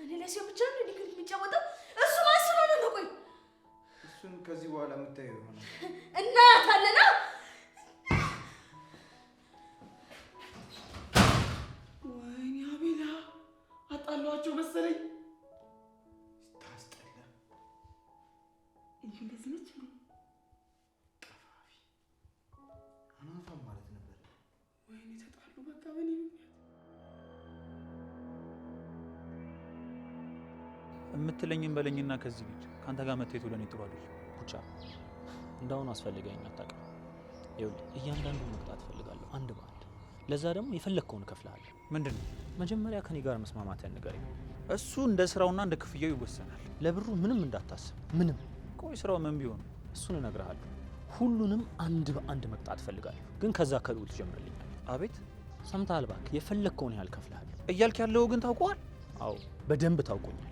Speaker 15: እኔ ላይ ሲሆን ብቻ ነው እንዲህ የሚጫወተው። እሱ ማስበው ነው። ቆይ
Speaker 2: እሱን ከዚህ በኋላ የምታየው ይሆናል።
Speaker 15: እናያታለና
Speaker 1: ወይኔ አቤላ አጣሏቸው መሰለኝ።
Speaker 2: ታስጠላ።
Speaker 1: ይህ እንደዚህ ነች እንዴ?
Speaker 2: ቀፋፊ አናፋም ማለት ነበር።
Speaker 1: ወይኔ ተጣሉ በቃ በኔ ምክንያት።
Speaker 16: የምትለኝም በለኝና ከዚህ ልጅ ካንተ ጋር መተይቱ ለኔ ጥሩ አይደል።
Speaker 9: ቡቻ እንዳሁን አስፈልገኝ አታውቅም። ይኸውልህ እያንዳንዱን መቅጣት እፈልጋለሁ አንድ በአንድ። ለዛ ደግሞ የፈለግከውን እከፍልሃለሁ።
Speaker 16: ምንድን ነው?
Speaker 9: መጀመሪያ ከኔ ጋር መስማማትህን ንገረኝ።
Speaker 16: እሱ እንደ ስራውና እንደ ክፍያው ይወሰናል።
Speaker 9: ለብሩ ምንም እንዳታስብ ምንም።
Speaker 16: ቆይ ስራው ምን ቢሆን?
Speaker 9: እሱን እነግርሃለሁ። ሁሉንም አንድ በአንድ መቅጣት እፈልጋለሁ፣ ግን ከዛ ከልዑል ትጀምርልኛል።
Speaker 16: አቤት
Speaker 9: ሰምተሃል? እባክህ የፈለግከውን ያህል እከፍልሃለሁ
Speaker 16: እያልክ ያለው ግን ታውቀዋል?
Speaker 9: አዎ በደንብ ታውቆኛል።